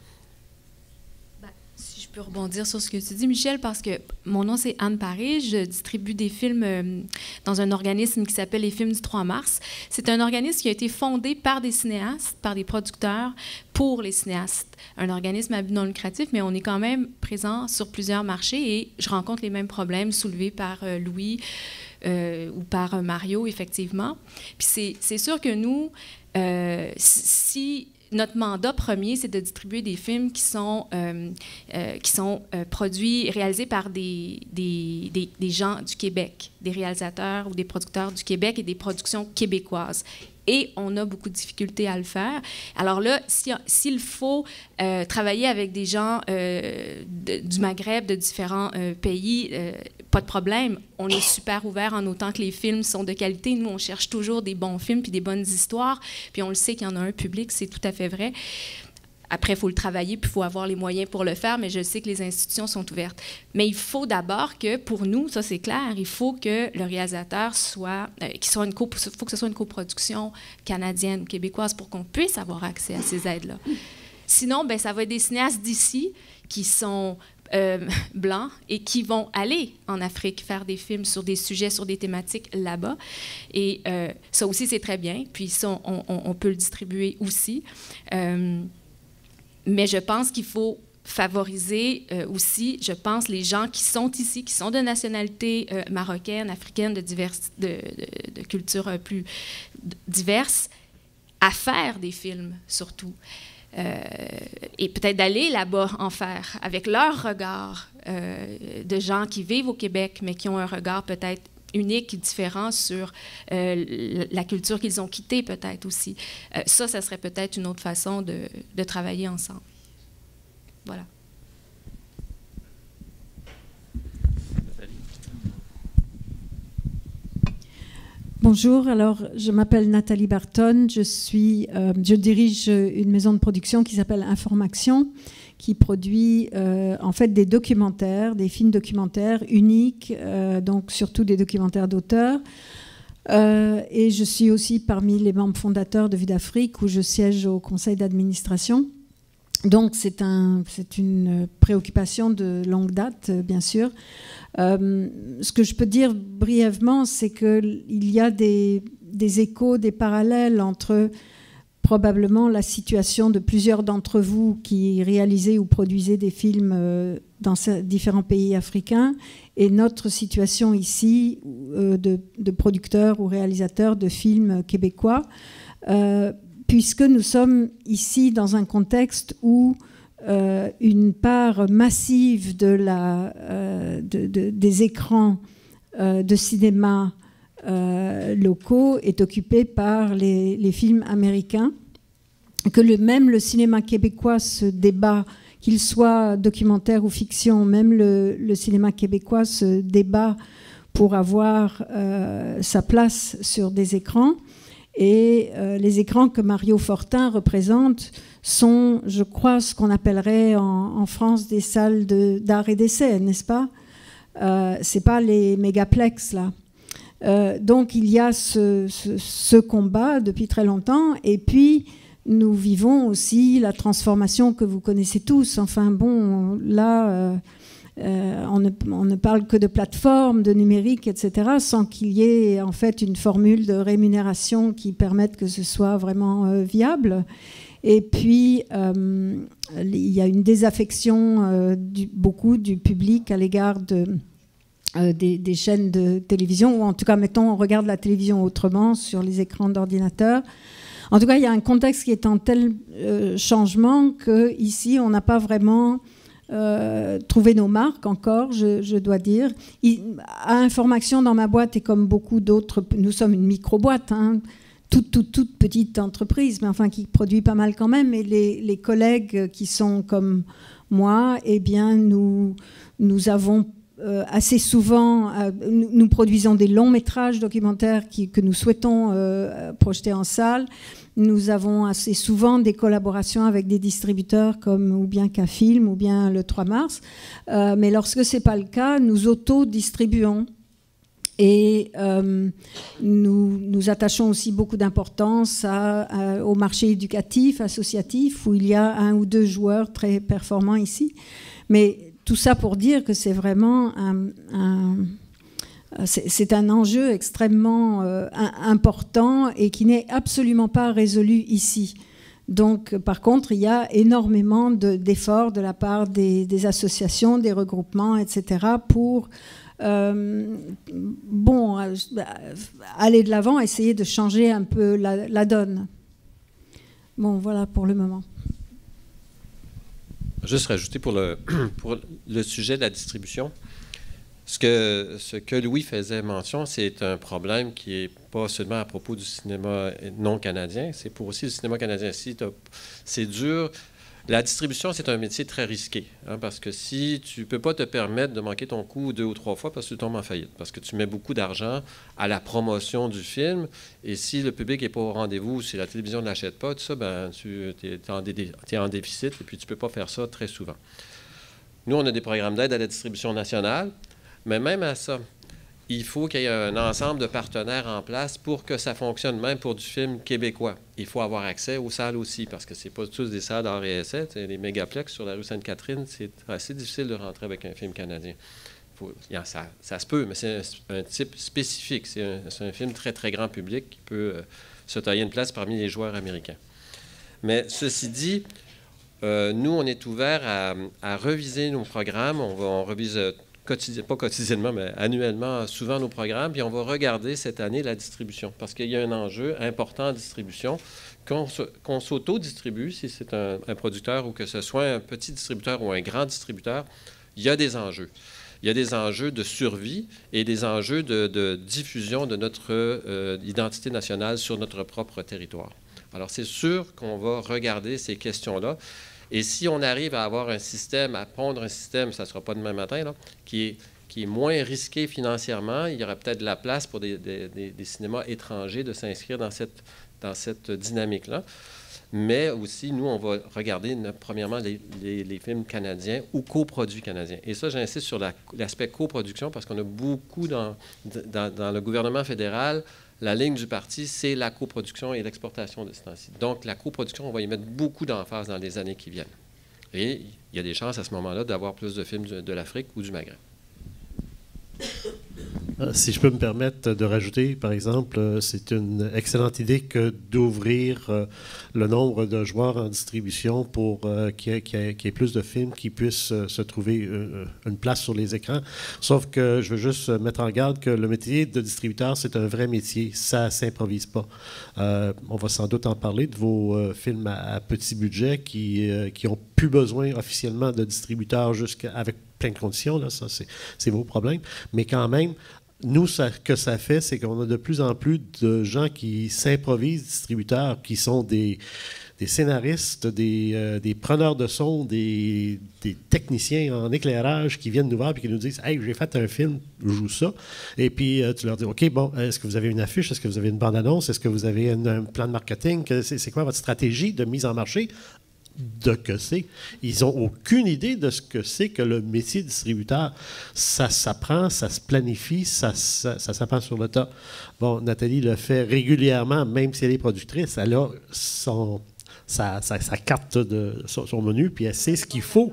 Je peux rebondir sur ce que tu dis, Michel, parce que mon nom, c'est Anne Paré. Je distribue des films dans un organisme qui s'appelle Les Films du 3 mars. C'est un organisme qui a été fondé par des cinéastes, par des producteurs, pour les cinéastes. Un organisme à but non lucratif, mais on est quand même présent sur plusieurs marchés et je rencontre les mêmes problèmes soulevés par Louis ou par Mario, effectivement. Puis c'est sûr que nous, si... Notre mandat premier, c'est de distribuer des films qui sont produits, réalisés par des gens du Québec, des réalisateurs ou des producteurs du Québec et des productions québécoises. Et on a beaucoup de difficultés à le faire. Alors là, s'il faut travailler avec des gens du Maghreb, de différents pays, pas de problème. On est super ouvert en autant que les films sont de qualité. Nous, on cherche toujours des bons films puis des bonnes histoires. Puis on le sait qu'il y en a un public, c'est tout à fait vrai. Après, il faut le travailler, puis il faut avoir les moyens pour le faire, mais je sais que les institutions sont ouvertes. Mais il faut d'abord que, pour nous, ça c'est clair, il faut que le réalisateur soit... il faut que ce soit une coproduction canadienne ou québécoise pour qu'on puisse avoir accès à ces aides-là. Sinon, ben, ça va être des cinéastes d'ici qui sont blancs et qui vont aller en Afrique faire des films sur des sujets, sur des thématiques là-bas. Et ça aussi, c'est très bien. Puis ça, on peut le distribuer aussi. Mais je pense qu'il faut favoriser aussi, je pense, les gens qui sont ici, qui sont de nationalité marocaine, africaine, de cultures plus diverses, à faire des films, surtout. Et peut-être d'aller là-bas en faire, avec leur regard de gens qui vivent au Québec, mais qui ont un regard peut-être unique et différent sur la culture qu'ils ont quittée, peut-être aussi. Ça serait peut-être une autre façon de travailler ensemble. Voilà. Bonjour, alors je m'appelle Nathalie Barton, je dirige une maison de production qui s'appelle Information, qui produit en fait des documentaires, des films documentaires uniques, donc surtout des documentaires d'auteur. Et je suis aussi parmi les membres fondateurs de Vue d'Afrique, où je siège au conseil d'administration. Donc c'est une préoccupation de longue date, bien sûr. Ce que je peux dire brièvement, c'est qu'il y a des échos, des parallèles entre probablement la situation de plusieurs d'entre vous qui réalisaient ou produisaient des films dans différents pays africains et notre situation ici de producteurs ou réalisateurs de films québécois, puisque nous sommes ici dans un contexte où une part massive des écrans de cinéma locaux est occupée par les films américains, que même le cinéma québécois se débat, qu'il soit documentaire ou fiction, même le cinéma québécois se débat pour avoir sa place sur des écrans. Et les écrans que Mario Fortin représente sont, je crois, ce qu'on appellerait en France des salles d'art et d'essai, n'est-ce pas? C'est pas les mégaplex, là. Donc il y a ce combat depuis très longtemps, et puis nous vivons aussi la transformation que vous connaissez tous. Enfin bon, là, on ne parle que de plateformes, de numérique, etc., sans qu'il y ait en fait une formule de rémunération qui permette que ce soit vraiment viable. Et puis, il y a une désaffection beaucoup du public à l'égard des chaînes de télévision, ou en tout cas, mettons, on regarde la télévision autrement sur les écrans d'ordinateur. En tout cas, il y a un contexte qui est en tel changement qu'ici, on n'a pas vraiment trouvé nos marques encore, je dois dire. À Information, dans ma boîte, et comme beaucoup d'autres, nous sommes une micro-boîte, hein, toute petite entreprise, mais enfin qui produit pas mal quand même. Et les collègues qui sont comme moi, eh bien, nous avons assez souvent, nous produisons des longs métrages documentaires que nous souhaitons projeter en salle. Nous avons assez souvent des collaborations avec des distributeurs comme ou bien Cafilm ou bien le 3 mars. Mais lorsque ce n'est pas le cas, nous auto-distribuons. Et nous attachons aussi beaucoup d'importance au marché éducatif, associatif, où il y a 1 ou 2 joueurs très performants ici. Mais tout ça pour dire que c'est vraiment c'est un enjeu extrêmement important et qui n'est absolument pas résolu ici. Donc, par contre, il y a énormément d'efforts de la part des associations, des regroupements, etc., pour aller de l'avant, essayer de changer un peu la donne. Bon, voilà pour le moment. Juste rajouter pour le sujet de la distribution. Ce que Louis faisait mention, c'est un problème qui n'est pas seulement à propos du cinéma non canadien, c'est pour aussi le cinéma canadien. C'est dur. La distribution, c'est un métier très risqué, hein, parce que si tu ne peux pas te permettre de manquer ton coup 2 ou 3 fois parce que tu tombes en faillite, parce que tu mets beaucoup d'argent à la promotion du film, et si le public n'est pas au rendez-vous, si la télévision ne l'achète pas, tout ça, ben, tu es en déficit, et puis tu ne peux pas faire ça très souvent. Nous, on a des programmes d'aide à la distribution nationale, mais même à ça, il faut qu'il y ait un ensemble de partenaires en place pour que ça fonctionne, même pour du film québécois. Il faut avoir accès aux salles aussi, parce que ce n'est pas tous des salles d'art et essai. Les mégaplex sur la rue Sainte-Catherine, c'est assez difficile de rentrer avec un film canadien. Ça se peut, mais c'est un type spécifique. C'est un film très, très grand public qui peut se tailler une place parmi les joueurs américains. Mais ceci dit, nous, on est ouvert à reviser nos programmes. On revise pas quotidiennement, mais annuellement, souvent nos programmes, puis on va regarder cette année la distribution, parce qu'il y a un enjeu important en distribution. Qu'on s'auto-distribue, si c'est un producteur ou que ce soit un petit distributeur ou un grand distributeur, il y a des enjeux. Il y a des enjeux de survie et des enjeux de diffusion de notre identité nationale sur notre propre territoire. Alors, c'est sûr qu'on va regarder ces questions-là. Et si on arrive à avoir un système, à pondre un système, ça ne sera pas demain matin, là, qui est moins risqué financièrement, il y aura peut-être de la place pour des cinémas étrangers de s'inscrire dans cette dynamique-là. Mais aussi, nous, on va regarder, premièrement, les films canadiens ou coproduits canadiens. Et ça, j'insiste sur l'aspect coproduction parce qu'on a beaucoup dans le gouvernement fédéral, la ligne du parti, c'est la coproduction et l'exportation de ce temps-ci. Donc, la coproduction, on va y mettre beaucoup d'emphase dans les années qui viennent. Et il y a des chances à ce moment-là d'avoir plus de films de l'Afrique ou du Maghreb. Si je peux me permettre de rajouter, par exemple, c'est une excellente idée que d'ouvrir le nombre de joueurs en distribution pour qu'il y ait plus de films qui puissent se trouver une place sur les écrans. Sauf que je veux juste mettre en garde que le métier de distributeur, c'est un vrai métier. Ça ne s'improvise pas. On va sans doute en parler de vos films à petit budget qui n'ont plus besoin officiellement de distributeurs avec plein de conditions. Là, ça, c'est vos problèmes. Mais quand même, nous, ce que ça fait, c'est qu'on a de plus en plus de gens qui s'improvisent distributeurs, qui sont des scénaristes, des preneurs de son, des techniciens en éclairage qui viennent nous voir et qui nous disent « Hey, j'ai fait un film, je joue ça. » Et puis, tu leur dis « OK, bon, est-ce que vous avez une affiche? Est-ce que vous avez une bande-annonce? Est-ce que vous avez un plan de marketing? C'est quoi votre stratégie de mise en marché? » De que c'est. Ils n'ont aucune idée de ce que c'est que le métier de distributeur. Ça s'apprend, ça se planifie, ça s'apprend sur le tas. Bon, Nathalie le fait régulièrement, même si elle est productrice. Elle a sa carte de son menu, puis elle sait ce qu'il faut.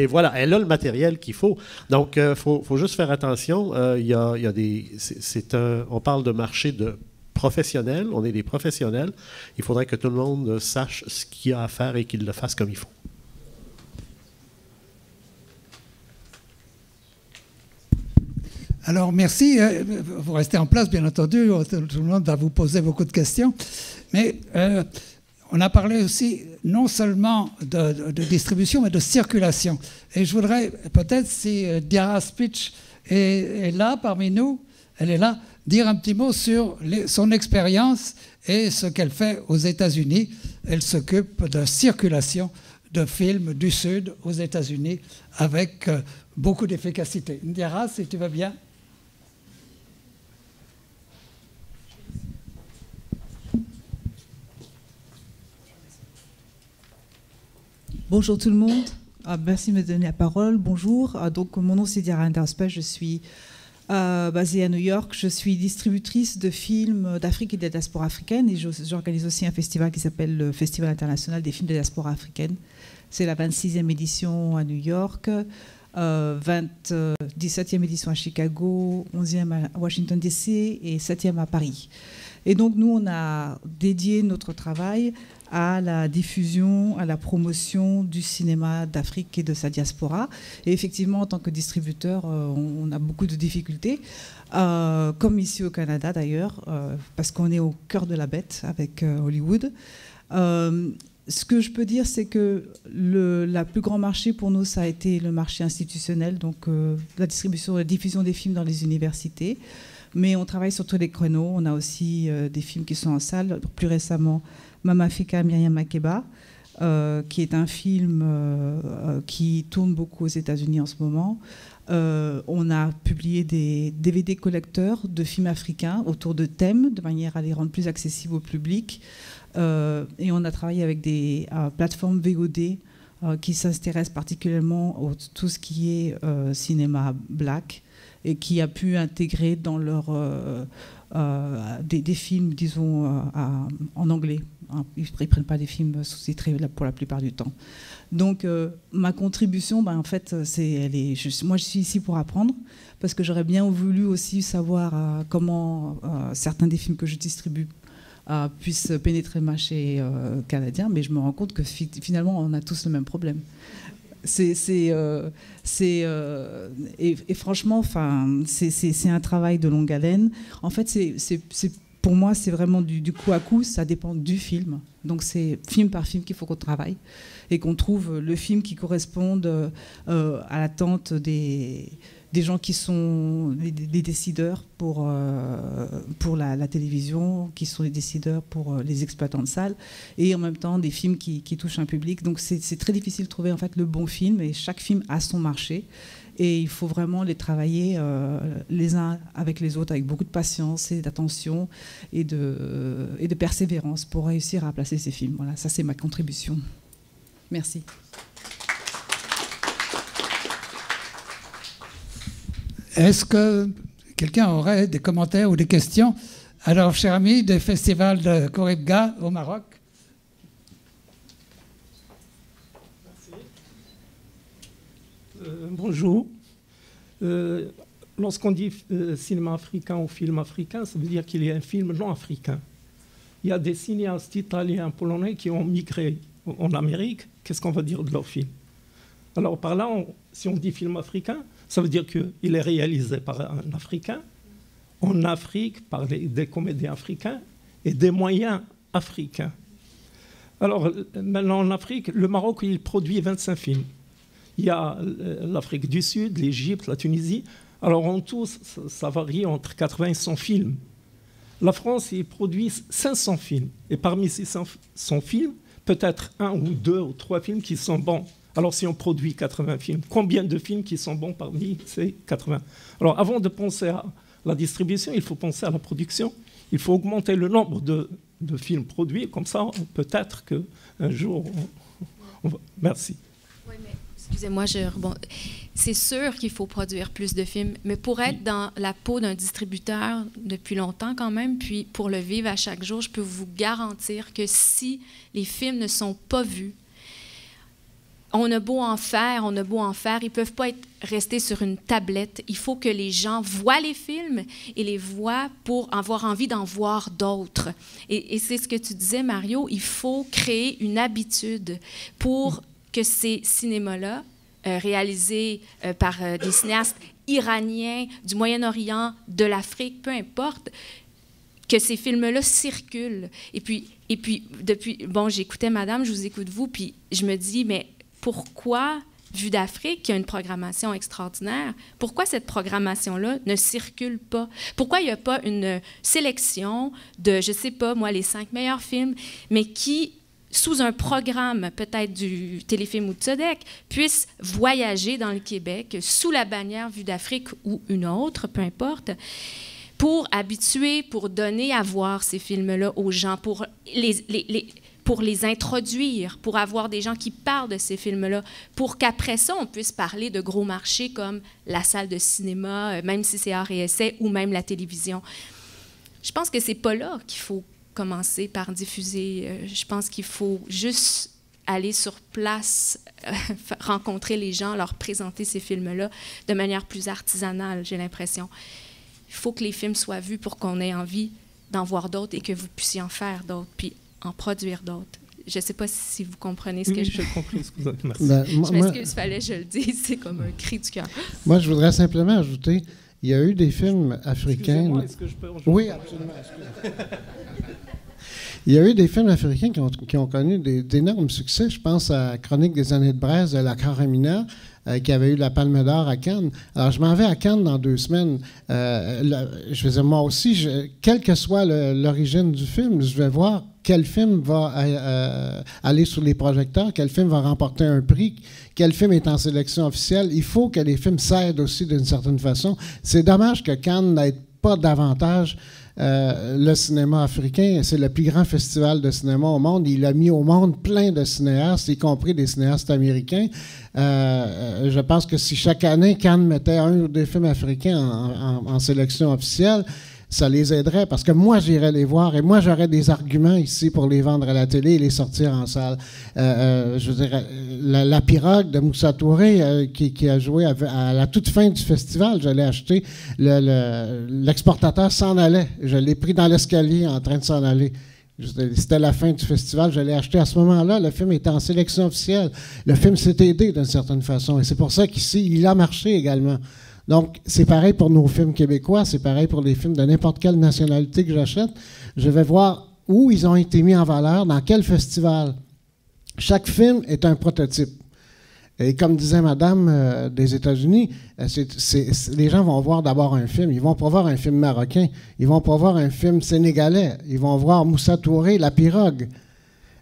Voilà, elle a le matériel qu'il faut. Donc, il faut juste faire attention. On parle de marché de professionnels, on est des professionnels. Il faudrait que tout le monde sache ce qu'il y a à faire et qu'il le fasse comme il faut. Alors, merci. Vous restez en place, bien entendu. Tout le monde va vous poser beaucoup de questions. Mais on a parlé aussi non seulement de distribution, mais de circulation. Et je voudrais peut-être, si Diarra Spitch est là parmi nous, elle est là, dire un petit mot sur son expérience et ce qu'elle fait aux États-Unis. Elle s'occupe de circulation de films du Sud aux États-Unis avec beaucoup d'efficacité. Diarra, si tu veux bien. Bonjour tout le monde. Merci de me donner la parole. Bonjour. Donc, mon nom c'est Diarra Inderspech. Je suis basée à New York. Je suis distributrice de films d'Afrique et de la diaspora africaine et j'organise aussi un festival qui s'appelle le Festival international des films de la diaspora africaine. C'est la 26e édition à New York, 17e édition à Chicago, 11e à Washington DC et 7e à Paris. Et donc nous, on a dédié notre travail à la diffusion, à la promotion du cinéma d'Afrique et de sa diaspora. Et effectivement, en tant que distributeur, on a beaucoup de difficultés, comme ici au Canada d'ailleurs, parce qu'on est au cœur de la bête avec Hollywood. Ce que je peux dire, c'est que le plus grand marché pour nous, ça a été le marché institutionnel, donc la distribution, la diffusion des films dans les universités. Mais on travaille sur tous les créneaux. On a aussi des films qui sont en salle. Plus récemment, Mama Africa, Myriam Makeba, qui est un film qui tourne beaucoup aux États-Unis en ce moment. On a publié des DVD collecteurs de films africains autour de thèmes, de manière à les rendre plus accessibles au public. Et on a travaillé avec des plateformes VOD qui s'intéressent particulièrement à tout ce qui est cinéma black et qui a pu intégrer dans leur des films, disons, en anglais. Ils ne prennent pas des films sous-titrés pour la plupart du temps. Donc, ma contribution, en fait, moi, je suis ici pour apprendre, parce que j'aurais bien voulu aussi savoir comment certains des films que je distribue puissent pénétrer le marché canadien, mais je me rends compte que finalement, on a tous le même problème. Et franchement, c'est un travail de longue haleine. En fait, pour moi, c'est vraiment du coup à coup, ça dépend du film. Donc c'est film par film qu'il faut qu'on travaille et qu'on trouve le film qui corresponde à l'attente des gens qui sont les décideurs pour la télévision, qui sont les décideurs pour les exploitants de salles, et en même temps des films qui touchent un public. Donc c'est très difficile de trouver en fait le bon film, et chaque film a son marché. Et il faut vraiment les travailler les uns avec les autres, avec beaucoup de patience et d'attention et de persévérance pour réussir à placer ces films. Voilà, ça c'est ma contribution. Merci. Est-ce que quelqu'un aurait des commentaires ou des questions? Alors, cher ami, du festival de Khouribga au Maroc. Bonjour. Lorsqu'on dit cinéma africain ou film africain, ça veut dire qu'il y a un film non africain. Il y a des cinéastes italiens, polonais qui ont migré en Amérique. Qu'est-ce qu'on va dire de leur film? Alors par là, si on dit film africain, ça veut dire qu'il est réalisé par un Africain, en Afrique, par des comédiens africains et des moyens africains. Alors maintenant en Afrique, le Maroc, il produit 25 films. Il y a l'Afrique du Sud, l'Égypte, la Tunisie. Alors en tout, ça varie entre 80 et 100 films. La France, il produit 500 films. Et parmi ces 500 films, peut-être 1 ou 2 ou 3 films qui sont bons. Alors si on produit 80 films, combien de films qui sont bons parmi ces 80? Alors avant de penser à la distribution, il faut penser à la production. Il faut augmenter le nombre de films produits. Comme ça, peut-être qu'un jour, on va... Merci. Oui, mais excusez-moi, c'est sûr qu'il faut produire plus de films, mais pour être dans la peau d'un distributeur depuis longtemps quand même, puis pour le vivre à chaque jour, je peux vous garantir que si les films ne sont pas vus, on a beau en faire, ils ne peuvent pas restés sur une tablette. Il faut que les gens voient les films et les voient pour avoir envie d'en voir d'autres. Et c'est ce que tu disais, Mario, il faut créer une habitude pour que ces cinémas-là, réalisés par des cinéastes iraniens, du Moyen-Orient, de l'Afrique, peu importe, que ces films-là circulent. Et puis depuis, bon, j'écoutais Madame, je vous écoute vous, puis je me dis, mais pourquoi, Vue d'Afrique, qui a une programmation extraordinaire, pourquoi cette programmation-là ne circule pas? Pourquoi il n'y a pas une sélection de, je ne sais pas, moi, les 5 meilleurs films, mais qui, sous un programme peut-être du Téléfilm ou de Tzedek, puissent voyager dans le Québec sous la bannière Vue d'Afrique ou une autre, peu importe, pour habituer, pour donner à voir ces films-là aux gens, pour les introduire, pour avoir des gens qui parlent de ces films-là, pour qu'après ça, on puisse parler de gros marchés comme la salle de cinéma, même si c'est art et essai, ou même la télévision. Je pense que c'est pas là qu'il faut commencer par diffuser. Je pense qu'il faut juste aller sur place, rencontrer les gens, leur présenter ces films-là de manière plus artisanale, j'ai l'impression. Il faut que les films soient vus pour qu'on ait envie d'en voir d'autres et que vous puissiez en faire d'autres, puis en produire d'autres. Je ne sais pas si vous comprenez ce que je... Oui, j'ai compris. Excusez-moi. Je m'excuse, fallait que je le dise. C'est comme un cri du cœur. Moi, je voudrais simplement ajouter, il y a eu des films africains... Est-ce que je peux... Oui, absolument. Il y a eu des films africains qui ont connu d'énormes succès. Je pense à Chronique des années de braise de la Carabina, qui avait eu la Palme d'Or à Cannes. Alors, je m'en vais à Cannes dans 2 semaines. Je faisais moi aussi, quelle que soit l'origine du film, je vais voir quel film va aller sur les projecteurs, quel film va remporter un prix, quel film est en sélection officielle. Il faut que les films s'aident aussi d'une certaine façon. C'est dommage que Cannes n'aide pas davantage le cinéma africain. C'est le plus grand festival de cinéma au monde. Il a mis au monde plein de cinéastes, y compris des cinéastes américains. Je pense que si chaque année, Cannes mettait 1 ou 2 films africains en sélection officielle, ça les aiderait, parce que moi, j'irais les voir et moi, j'aurais des arguments ici pour les vendre à la télé et les sortir en salle. Je veux dire, la pirogue de Moussa Touré, qui a joué à la toute fin du festival, je l'ai acheté, l'exportateur s'en allait. Je l'ai pris dans l'escalier en train de s'en aller. C'était la fin du festival, je l'ai acheté à ce moment-là. Le film était en sélection officielle. Le film s'est aidé d'une certaine façon. Et c'est pour ça qu'ici, il a marché également. Donc, c'est pareil pour nos films québécois, c'est pareil pour les films de n'importe quelle nationalité que j'achète. Je vais voir où ils ont été mis en valeur, dans quel festival. Chaque film est un prototype. Et comme disait Madame des États-Unis, les gens vont voir d'abord un film. Ils vont pas voir un film marocain. Ils vont pas voir un film sénégalais. Ils vont voir Moussa Touré, La Pirogue.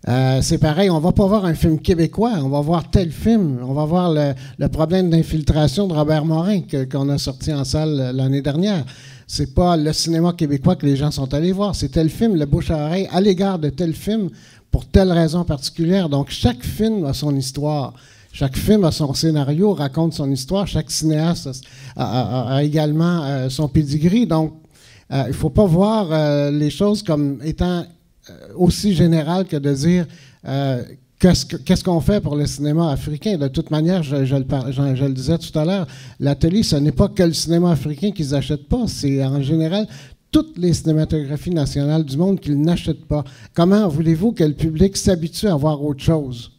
C'est pareil, on va pas voir un film québécois. On va voir tel film. On va voir le problème d'infiltration de Robert Morin qu'on a sorti en salle l'année dernière. C'est pas le cinéma québécois que les gens sont allés voir. C'est tel film, le bouche à oreille, à l'égard de tel film, pour telle raison particulière. Donc, chaque film a son histoire. Chaque film a son scénario, raconte son histoire. Chaque cinéaste a également son pedigree. Donc, il ne faut pas voir les choses comme étant aussi générales que de dire qu'est-ce qu'on fait pour le cinéma africain. De toute manière, je le disais tout à l'heure, l'atelier, ce n'est pas que le cinéma africain qu'ils n'achètent pas. C'est en général toutes les cinématographies nationales du monde qu'ils n'achètent pas. Comment voulez-vous que le public s'habitue à voir autre chose?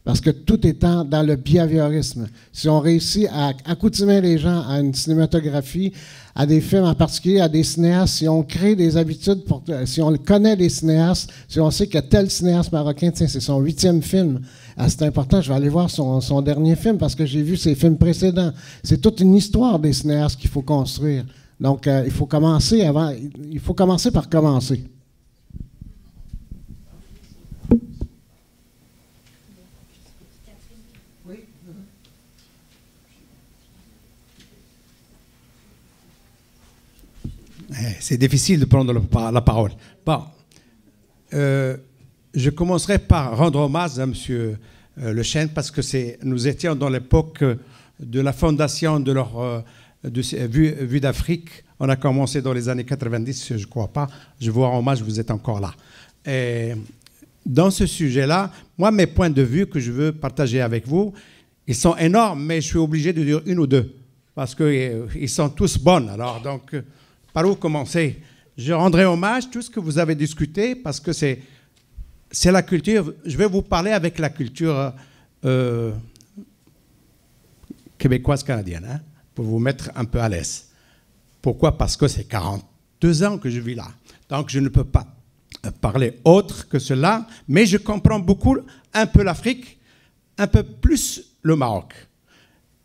Parce que tout étant dans le behaviorisme. Si on réussit à accoutumer les gens à une cinématographie, à des films en particulier, à des cinéastes, si on crée des habitudes, si on connaît les cinéastes, si on sait que tel cinéaste marocain, tiens, c'est son 8e film, c'est important, je vais aller voir son dernier film parce que j'ai vu ses films précédents. C'est toute une histoire des cinéastes qu'il faut construire. Donc, il faut commencer par commencer. C'est difficile de prendre la parole. Bon, je commencerai par rendre hommage à M. Le Chêne parce que nous étions dans l'époque de la fondation de leur Vue d'Afrique. On a commencé dans les années 90, je ne crois pas. Je vous rends hommage, vous êtes encore là. Et dans ce sujet-là, moi, mes points de vue que je veux partager avec vous, ils sont énormes, mais je suis obligé de dire une ou deux parce qu'ils sont tous bons. Alors, donc, par où commencer? Je rendrai hommage à tout ce que vous avez discuté parce que c'est la culture. Je vais vous parler avec la culture québécoise canadienne, hein, pour vous mettre un peu à l'aise. Pourquoi? Parce que c'est 42 ans que je vis là. Donc je ne peux pas parler autre que cela, mais je comprends beaucoup un peu l'Afrique, un peu plus le Maroc.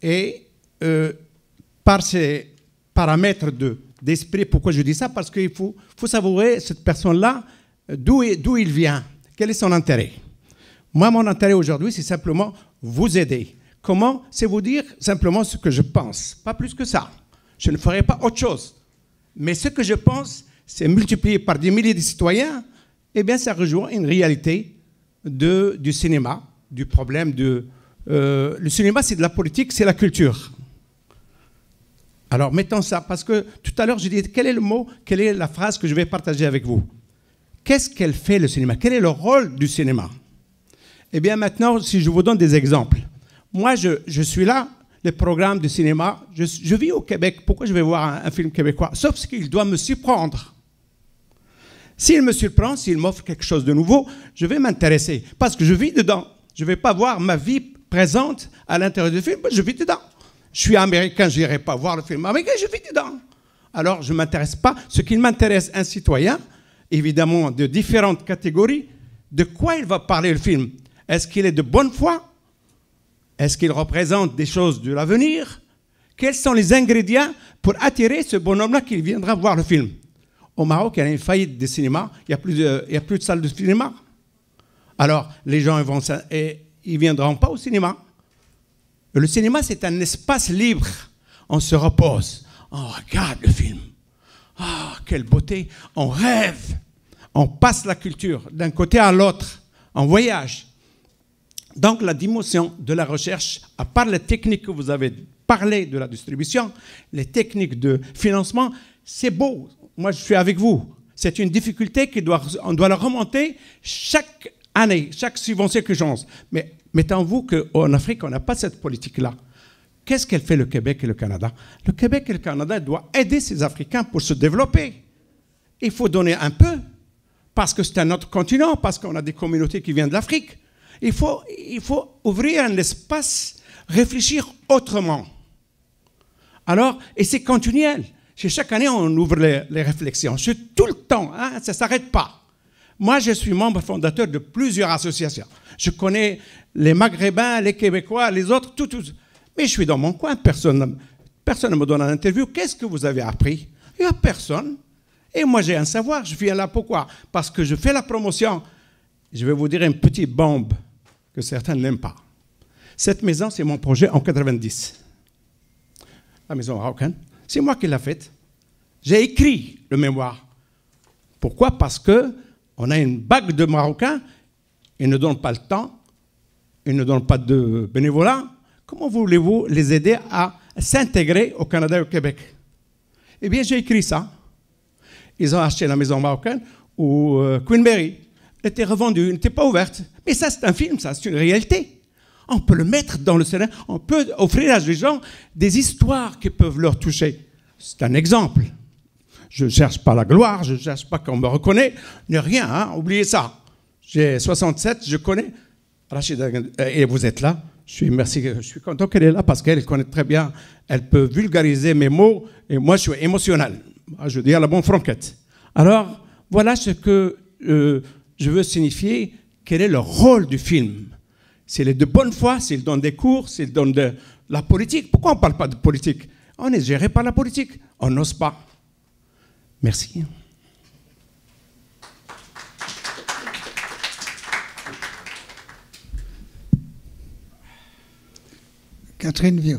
Et par ces paramètres d'esprit, pourquoi je dis ça? Parce qu'il faut savourer cette personne-là, d'où il vient, quel est son intérêt. Moi, mon intérêt aujourd'hui, c'est simplement vous aider. Comment? C'est vous dire simplement ce que je pense, pas plus que ça. Je ne ferai pas autre chose. Mais ce que je pense, c'est multiplié par des milliers de citoyens, eh bien, ça rejoint une réalité du cinéma, du problème de... le cinéma, c'est de la politique, c'est la culture. Alors, mettons ça, parce que tout à l'heure, je disais, quel est le mot, quelle est la phrase que je vais partager avec vous? Qu'est-ce qu'elle fait, le cinéma? Quel est le rôle du cinéma? Eh bien, maintenant, si je vous donne des exemples. Moi, je suis là, les programmes de cinéma, je vis au Québec. Pourquoi je vais voir un film québécois? Sauf qu'il doit me surprendre. S'il me surprend, s'il m'offre quelque chose de nouveau, je vais m'intéresser, parce que je vis dedans. Je ne vais pas voir ma vie présente à l'intérieur du film, je vis dedans. Je suis américain, je n'irai pas voir le film américain, je vis dedans. Alors, je ne m'intéresse pas. Ce qui m'intéresse, un citoyen, évidemment de différentes catégories, de quoi il va parler le film? Est-ce qu'il est de bonne foi? Est-ce qu'il représente des choses de l'avenir? Quels sont les ingrédients pour attirer ce bonhomme-là qui viendra voir le film? Au Maroc, il y a une faillite de cinéma, il n'y a plus de salles de cinéma. Alors, les gens ils viendront pas au cinéma. Le cinéma, c'est un espace libre. On se repose. On regarde le film. Ah, quelle beauté. On rêve. On passe la culture d'un côté à l'autre. On voyage. Donc, la dimension de la recherche, à part les techniques que vous avez parlé de la distribution, les techniques de financement, c'est beau. Moi, je suis avec vous. C'est une difficulté on doit la remonter chaque année, chaque subvention que change. Mais mettons-vous qu'en Afrique, on n'a pas cette politique-là. Qu'est-ce qu'elle fait le Québec et le Canada? Le Québec et le Canada doivent aider ces Africains pour se développer. Il faut donner un peu. parce que c'est un autre continent, parce qu'on a des communautés qui viennent de l'Afrique. Il faut ouvrir un espace, réfléchir autrement. Alors, et c'est continuel. Chaque année, on ouvre les réflexions. C'est tout le temps, hein, ça ne s'arrête pas. Moi, je suis membre fondateur de plusieurs associations. Je connais les Maghrébins, les Québécois, les autres, tout. Mais je suis dans mon coin, personne ne me donne une interview. Qu'est-ce que vous avez appris? Il n'y a personne. Et moi, j'ai un savoir. Je viens là pourquoi? Parce que je fais la promotion. Je vais vous dire une petite bombe que certains n'aiment pas. Cette maison, c'est mon projet en 90. La maison marocaine. C'est moi qui l'ai faite. J'ai écrit le mémoire. Pourquoi? Parce qu'on a une bague de Marocains. Ils ne donnent pas le temps. Ils ne donnent pas de bénévolat. Comment voulez-vous les aider à s'intégrer au Canada et au Québec? Eh bien, j'ai écrit ça. Ils ont acheté la maison marocaine ou Queen Mary. Elle était revendue, elle n'était pas ouverte. Mais ça, c'est un film, ça, c'est une réalité. On peut le mettre dans le scénario. On peut offrir à des gens des histoires qui peuvent leur toucher. C'est un exemple. Je ne cherche pas la gloire, je ne cherche pas qu'on me reconnaît. Ne rien, hein, oubliez ça. J'ai 67, je connais. Rachida, et vous êtes là. Je suis content qu'elle est là parce qu'elle connaît très bien. Elle peut vulgariser mes mots. Et moi, je suis émotionnel. Je dis à la bonne franquette. Alors, voilà ce que je veux signifier. Quel est le rôle du film? S'il est de bonne foi, s'il donne des cours, s'il donne de la politique. Pourquoi on ne parle pas de politique? On est géré par la politique. On n'ose pas. Merci. Catherine Viau.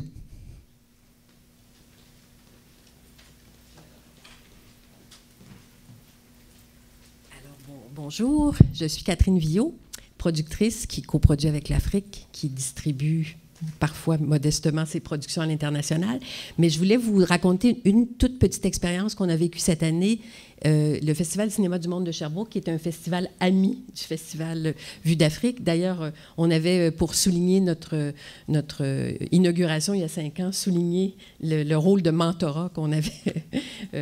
Bonjour, je suis Catherine Viau, productrice qui coproduit avec l'Afrique, qui distribue parfois modestement ses productions à l'international. Mais je voulais vous raconter une toute petite expérience qu'on a vécue cette année. Le Festival Cinéma du Monde de Sherbrooke, qui est un festival ami du Festival Vue d'Afrique. D'ailleurs, on avait, pour souligner notre inauguration il y a 5 ans, souligné le rôle de mentorat qu'on avait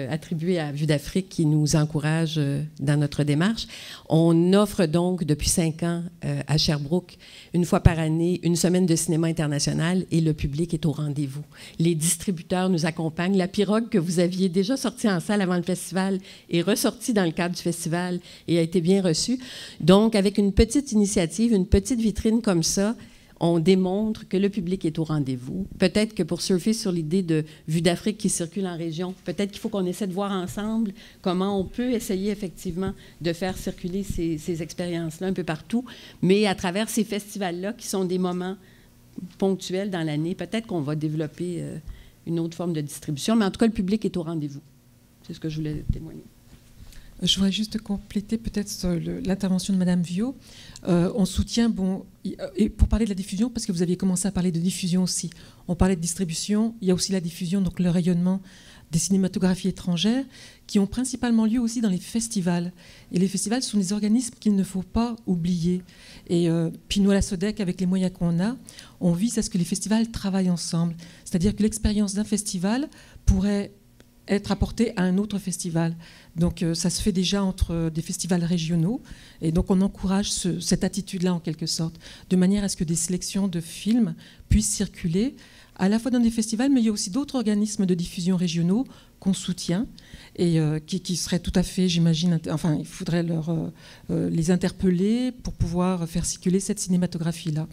attribué à Vue d'Afrique, qui nous encourage dans notre démarche. On offre donc depuis 5 ans à Sherbrooke, une fois par année, une semaine de cinéma international et le public est au rendez-vous. Les distributeurs nous accompagnent. La pirogue que vous aviez déjà sortie en salle avant le festival est ressortie dans le cadre du festival et a été bien reçue. Donc, avec une petite initiative, une petite vitrine comme ça, on démontre que le public est au rendez-vous. Peut-être que pour surfer sur l'idée de Vue d'Afrique qui circule en région, peut-être qu'il faut qu'on essaie de voir ensemble comment on peut essayer effectivement de faire circuler ces expériences-là un peu partout, mais à travers ces festivals-là qui sont des moments ponctuels dans l'année, peut-être qu'on va développer une autre forme de distribution, mais en tout cas, le public est au rendez-vous. C'est ce que je voulais témoigner. Je voudrais juste compléter peut-être sur l'intervention de Mme Viau. On soutient, et pour parler de la diffusion, parce que vous aviez commencé à parler de diffusion aussi, on parlait de distribution, il y a aussi la diffusion, donc le rayonnement des cinématographies étrangères, qui ont principalement lieu aussi dans les festivals. Et les festivals sont des organismes qu'il ne faut pas oublier. Et puis nous, à la SODEC, avec les moyens qu'on a, on vise à ce que les festivals travaillent ensemble. C'est-à-dire que l'expérience d'un festival pourrait être apporté à un autre festival. Donc ça se fait déjà entre des festivals régionaux et donc on encourage cette attitude-là en quelque sorte, de manière à ce que des sélections de films puissent circuler à la fois dans des festivals, mais il y a aussi d'autres organismes de diffusion régionaux qu'on soutient et qui seraient tout à fait, j'imagine, enfin il faudrait les interpeller pour pouvoir faire circuler cette cinématographie-là.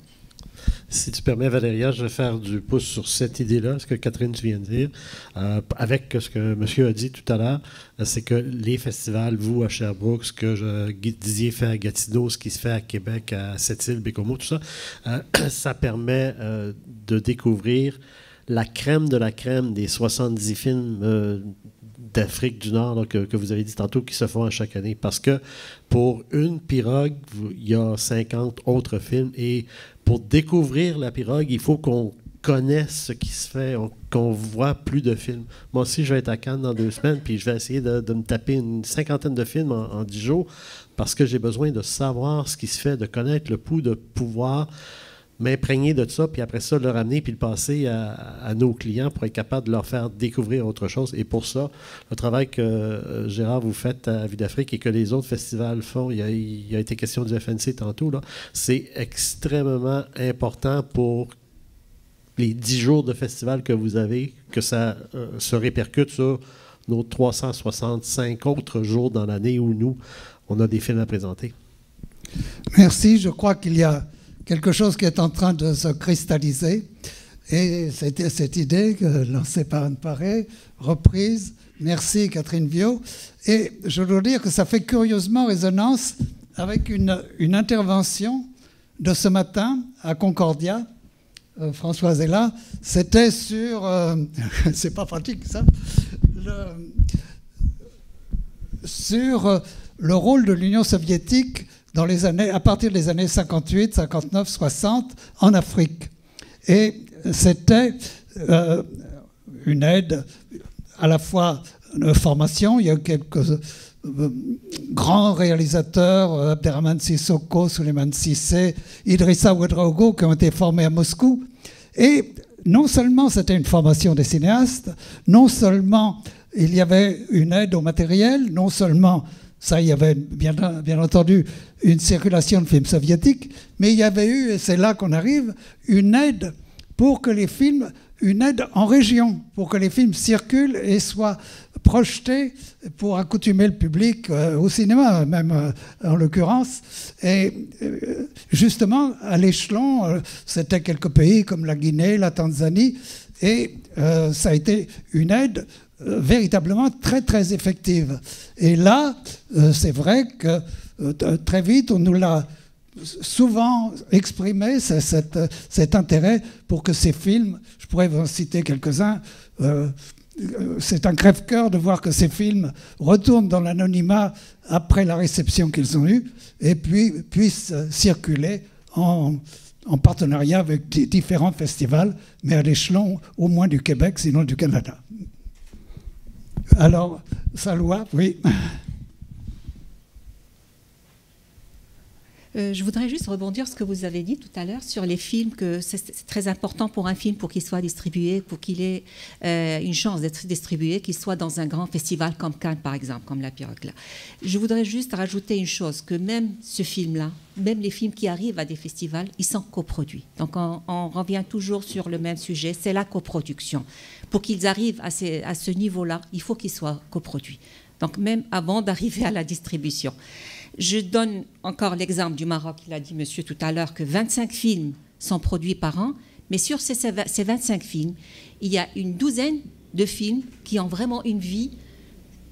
Si tu permets, Valéria, je vais faire du pouce sur cette idée-là, ce que Catherine, tu viens de dire, avec ce que monsieur a dit tout à l'heure, c'est que les festivals, vous, à Sherbrooke, ce que Didier fait à Gatineau, ce qui se fait à Québec, à Sept-Îles, Bécomo, tout ça, ça permet de découvrir la crème de la crème des 70 films d'Afrique du Nord là, que vous avez dit tantôt qui se font à chaque année. Parce que pour une pirogue, il y a 50 autres films et pour découvrir la pirogue, il faut qu'on connaisse ce qui se fait, qu'on voit plus de films. Moi aussi, je vais être à Cannes dans 2 semaines, puis je vais essayer de me taper une 50aine de films en 10 jours parce que j'ai besoin de savoir ce qui se fait, de connaître le pouls, de pouvoir m'imprégner de ça, puis après ça, le ramener, puis le passer à nos clients pour être capable de leur faire découvrir autre chose. Et pour ça, le travail que Gérard, vous faites à Vue d'Afrique et que les autres festivals font, il a été question du FNC tantôt, là, c'est extrêmement important pour les 10 jours de festival que vous avez, que ça se répercute sur nos 365 autres jours dans l'année où nous, on a des films à présenter. Merci. Je crois qu'il y a quelque chose qui est en train de se cristalliser. Et c'était cette idée lancée par Anne Paré, reprise. Merci Catherine Viau. Et je dois dire que ça fait curieusement résonance avec une intervention de ce matin à Concordia. Françoise est là. C'était sur... c'est pas pratique ça. Sur le rôle de l'Union soviétique dans les années, à partir des années 58, 59, 60 en Afrique. Et c'était une aide à la fois de formation. Il y a quelques grands réalisateurs, Abderrahmane Sissoko, Souleymane Cissé, Idrissa Ouedraogo, qui ont été formés à Moscou. Et non seulement c'était une formation des cinéastes, non seulement il y avait une aide au matériel, non seulement ça, il y avait bien entendu une circulation de films soviétiques, mais il y avait eu, et c'est là qu'on arrive, une aide pour que les films, une aide en région, pour que les films circulent et soient projetés pour accoutumer le public au cinéma, même en l'occurrence. Et justement, à l'échelon, c'était quelques pays comme la Guinée, la Tanzanie, et ça a été une aide véritablement très très effective. Et là, c'est vrai que très vite, on nous l'a souvent exprimé, cet intérêt pour que ces films, je pourrais vous en citer quelques-uns, c'est un crève-cœur de voir que ces films retournent dans l'anonymat après la réception qu'ils ont eue et puis puissent circuler en partenariat avec différents festivals, mais à l'échelon au moins du Québec, sinon du Canada. Alors, Saloua, oui. Je voudrais juste rebondir sur ce que vous avez dit tout à l'heure sur les films, que c'est très important pour un film, pour qu'il soit distribué, pour qu'il ait une chance d'être distribué, qu'il soit dans un grand festival comme Cannes, par exemple, comme La Pirogue. Là. Je voudrais juste rajouter une chose, que même ce film-là, même les films qui arrivent à des festivals, ils sont coproduits. Donc on revient toujours sur le même sujet, c'est la coproduction. Pour qu'ils arrivent à ce niveau-là, il faut qu'ils soient coproduits. Donc même avant d'arriver à la distribution. Je donne encore l'exemple du Maroc. Il a dit, monsieur, tout à l'heure, que 25 films sont produits par an. Mais sur ces 25 films, il y a une douzaine de films qui ont vraiment une vie,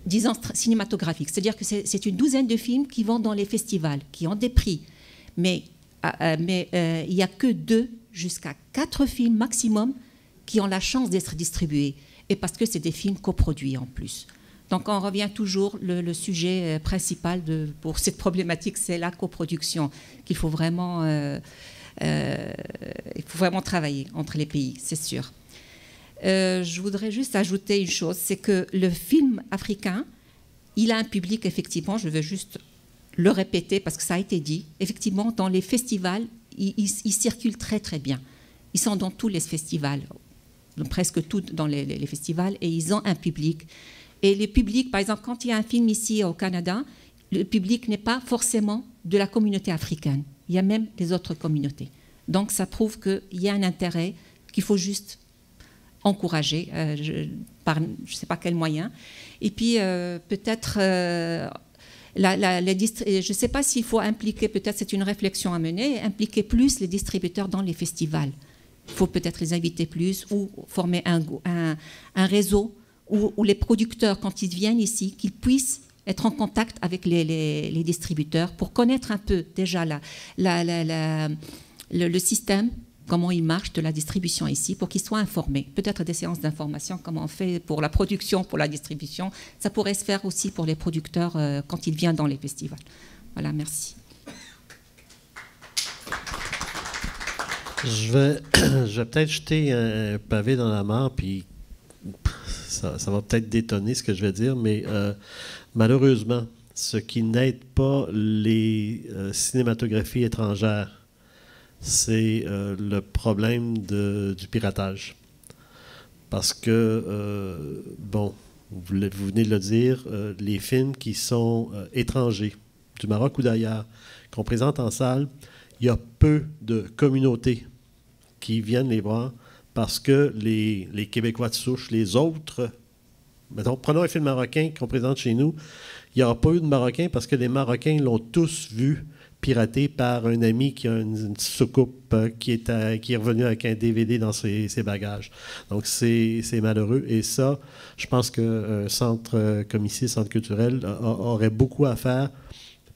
disons, cinématographique. C'est-à-dire que c'est une douzaine de films qui vont dans les festivals, qui ont des prix. Mais il n'y a que 2 jusqu'à 4 films maximum qui ont la chance d'être distribués. Et parce que c'est des films coproduits en plus. Donc on revient toujours, le sujet principal pour cette problématique, c'est la coproduction, qu'il faut vraiment, travailler entre les pays, c'est sûr. Je voudrais juste ajouter une chose, c'est que le film africain, il a un public, effectivement, je veux juste le répéter parce que ça a été dit, effectivement, dans les festivals, ils circulent très très bien. Ils sont dans tous les festivals, presque tous dans les festivals, et ils ont un public. Et le public, par exemple, quand il y a un film ici au Canada, le public n'est pas forcément de la communauté africaine. Il y a même des autres communautés. Donc ça prouve qu'il y a un intérêt qu'il faut juste encourager par je ne sais pas quel moyen. Et puis peut-être, je ne sais pas s'il faut impliquer, peut-être c'est une réflexion à mener, impliquer plus les distributeurs dans les festivals. Il faut peut-être les inviter plus ou former un réseau où les producteurs, quand ils viennent ici, qu'ils puissent être en contact avec les distributeurs pour connaître un peu déjà le système, comment il marche de la distribution ici, pour qu'ils soient informés. Peut-être des séances d'information, comment on fait pour la production, pour la distribution. Ça pourrait se faire aussi pour les producteurs quand ils viennent dans les festivals. Voilà, merci. Je vais peut-être jeter un pavé dans la mare, puis ça va peut-être détonner ce que je vais dire, mais malheureusement, ce qui n'aide pas les cinématographies étrangères c'est le problème du piratage. Parce que, bon, vous venez de le dire, les films qui sont étrangers, du Maroc ou d'ailleurs, qu'on présente en salle, il y a peu de communautés qui viennent les voir parce que les Québécois de souche, les autres, mettons, prenons un film marocain qu'on présente chez nous, il n'y aura pas eu de Marocains parce que les Marocains l'ont tous vu piraté par un ami qui a une soucoupe qui est revenu avec un DVD dans ses bagages. Donc, c'est malheureux. Et ça, je pense qu'un centre comme ici, centre culturel, aurait beaucoup à faire,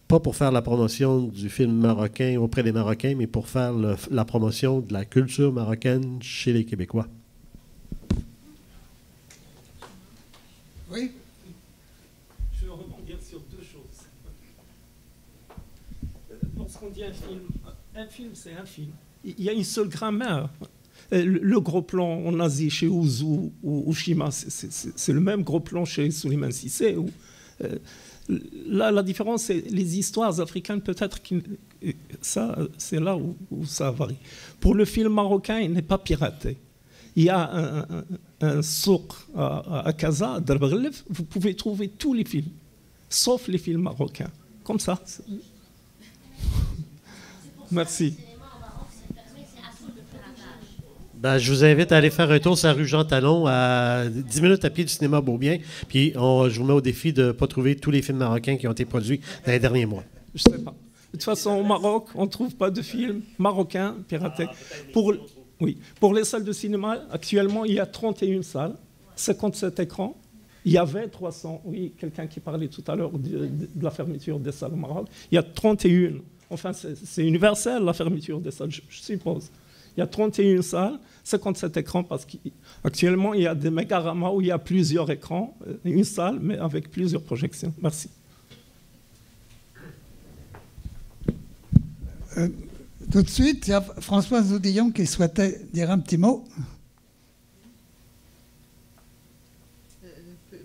pas pour faire la promotion du film marocain auprès des Marocains, mais pour faire la promotion de la culture marocaine chez les Québécois. Oui. Je vais rebondir sur deux choses. Lorsqu'on dit un film, c'est un film. Il y a une seule grammaire. Le gros plan en Asie, chez Ouzou ou Shima, c'est le même gros plan chez Souleymane Cissé. Là, la différence, c'est les histoires africaines, peut-être c'est là où ça varie. Pour le film marocain, il n'est pas piraté. Il y a un souk à Casa, à Darbaglef, vous pouvez trouver tous les films, sauf les films marocains. Comme ça. Merci. Ben, je vous invite à aller faire un tour sur la rue Jean Talon, à 10 minutes à pied du cinéma Beaubien. Puis je vous mets au défi de ne pas trouver tous les films marocains qui ont été produits dans les derniers mois. Je ne sais pas. De toute façon, au Maroc, on ne trouve pas de films marocains piratés. Pour les salles de cinéma, actuellement, il y a 31 salles, 57 écrans. Il y avait 300. Oui, quelqu'un qui parlait tout à l'heure de la fermeture des salles au Maroc. Il y a 31. Enfin, c'est universel, la fermeture des salles, je suppose. Il y a 31 salles, 57 écrans, parce qu'actuellement, il y a des mégaраmas où il y a plusieurs écrans, une salle, mais avec plusieurs projections. Merci. Tout de suite, il y a Françoise Oudillon qui souhaitait dire un petit mot.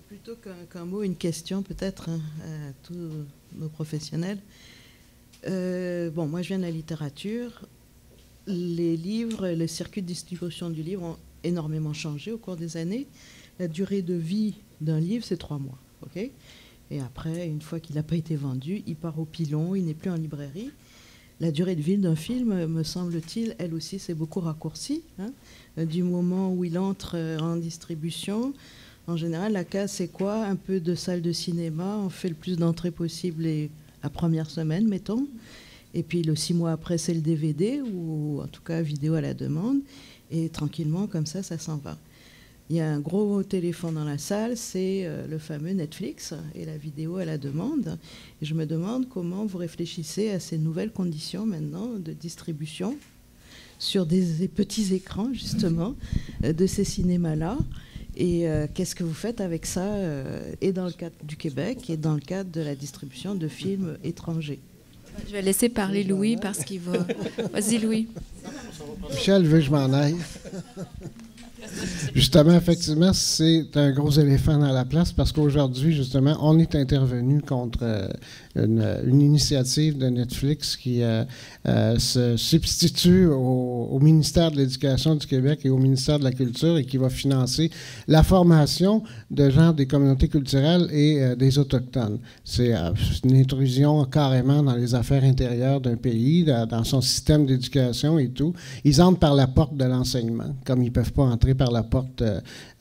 Plutôt qu'un mot, une question peut-être à tous nos professionnels. Bon, moi je viens de la littérature. Les livres, le circuit de distribution du livre ont énormément changé au cours des années. La durée de vie d'un livre, c'est 3 mois. Okay, et après, une fois qu'il n'a pas été vendu, il part au pilon, il n'est plus en librairie. La durée de vie d'un film, me semble-t-il, elle aussi, c'est beaucoup raccourci. Hein, du moment où il entre en distribution, en général, la case, c'est quoi? Un peu de salle de cinéma, on fait le plus d'entrées possible la première semaine, mettons. Et puis, 6 mois après, c'est le DVD, ou en tout cas, vidéo à la demande. Et tranquillement, comme ça s'en va. Il y a un gros téléphone dans la salle, c'est le fameux Netflix et la vidéo à la demande. Et je me demande comment vous réfléchissez à ces nouvelles conditions maintenant de distribution sur des petits écrans, justement, de ces cinémas-là. Et qu'est-ce que vous faites avec ça, et dans le cadre du Québec, et dans le cadre de la distribution de films étrangers? Je vais laisser parler Louis parce qu'il va... Vas-y, Louis. Michel veut que je m'en aille. Justement, effectivement, c'est un gros éléphant dans la place parce qu'aujourd'hui, justement, on est intervenu contre une initiative de Netflix qui se substitue au ministère de l'Éducation du Québec et au ministère de la Culture et qui va financer la formation de gens des communautés culturelles et des Autochtones. C'est une intrusion carrément dans les affaires intérieures d'un pays, dans son système d'éducation et tout. Ils entrent par la porte de l'enseignement. Comme ils ne peuvent pas entrer par la porte,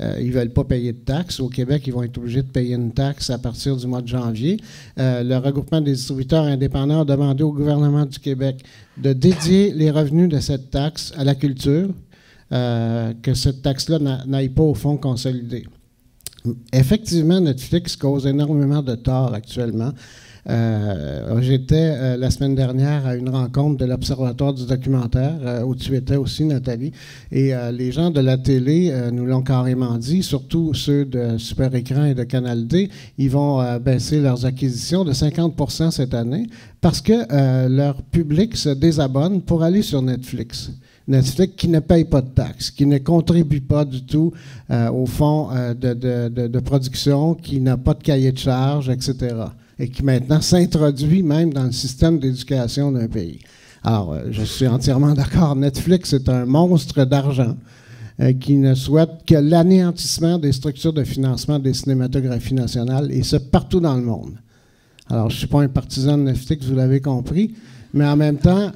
ils ne veulent pas payer de taxes. Au Québec, ils vont être obligés de payer une taxe à partir du mois de janvier. Le regroupement des distributeurs indépendants a demandé au gouvernement du Québec de dédier les revenus de cette taxe à la culture, que cette taxe-là n'aille pas au fonds consolidé. Effectivement, Netflix cause énormément de tort actuellement. J'étais la semaine dernière à une rencontre de l'Observatoire du documentaire, où tu étais aussi, Nathalie, et les gens de la télé nous l'ont carrément dit, surtout ceux de Super Écran et de Canal D, ils vont baisser leurs acquisitions de 50% cette année parce que leur public se désabonne pour aller sur Netflix. Netflix qui ne paye pas de taxes, qui ne contribue pas du tout au fonds de production, qui n'a pas de cahier de charges, etc., et qui maintenant s'introduit même dans le système d'éducation d'un pays. Alors, je suis entièrement d'accord. Netflix est un monstre d'argent qui ne souhaite que l'anéantissement des structures de financement des cinématographies nationales, et ce, partout dans le monde. Alors, je ne suis pas un partisan de Netflix, vous l'avez compris, mais en même temps,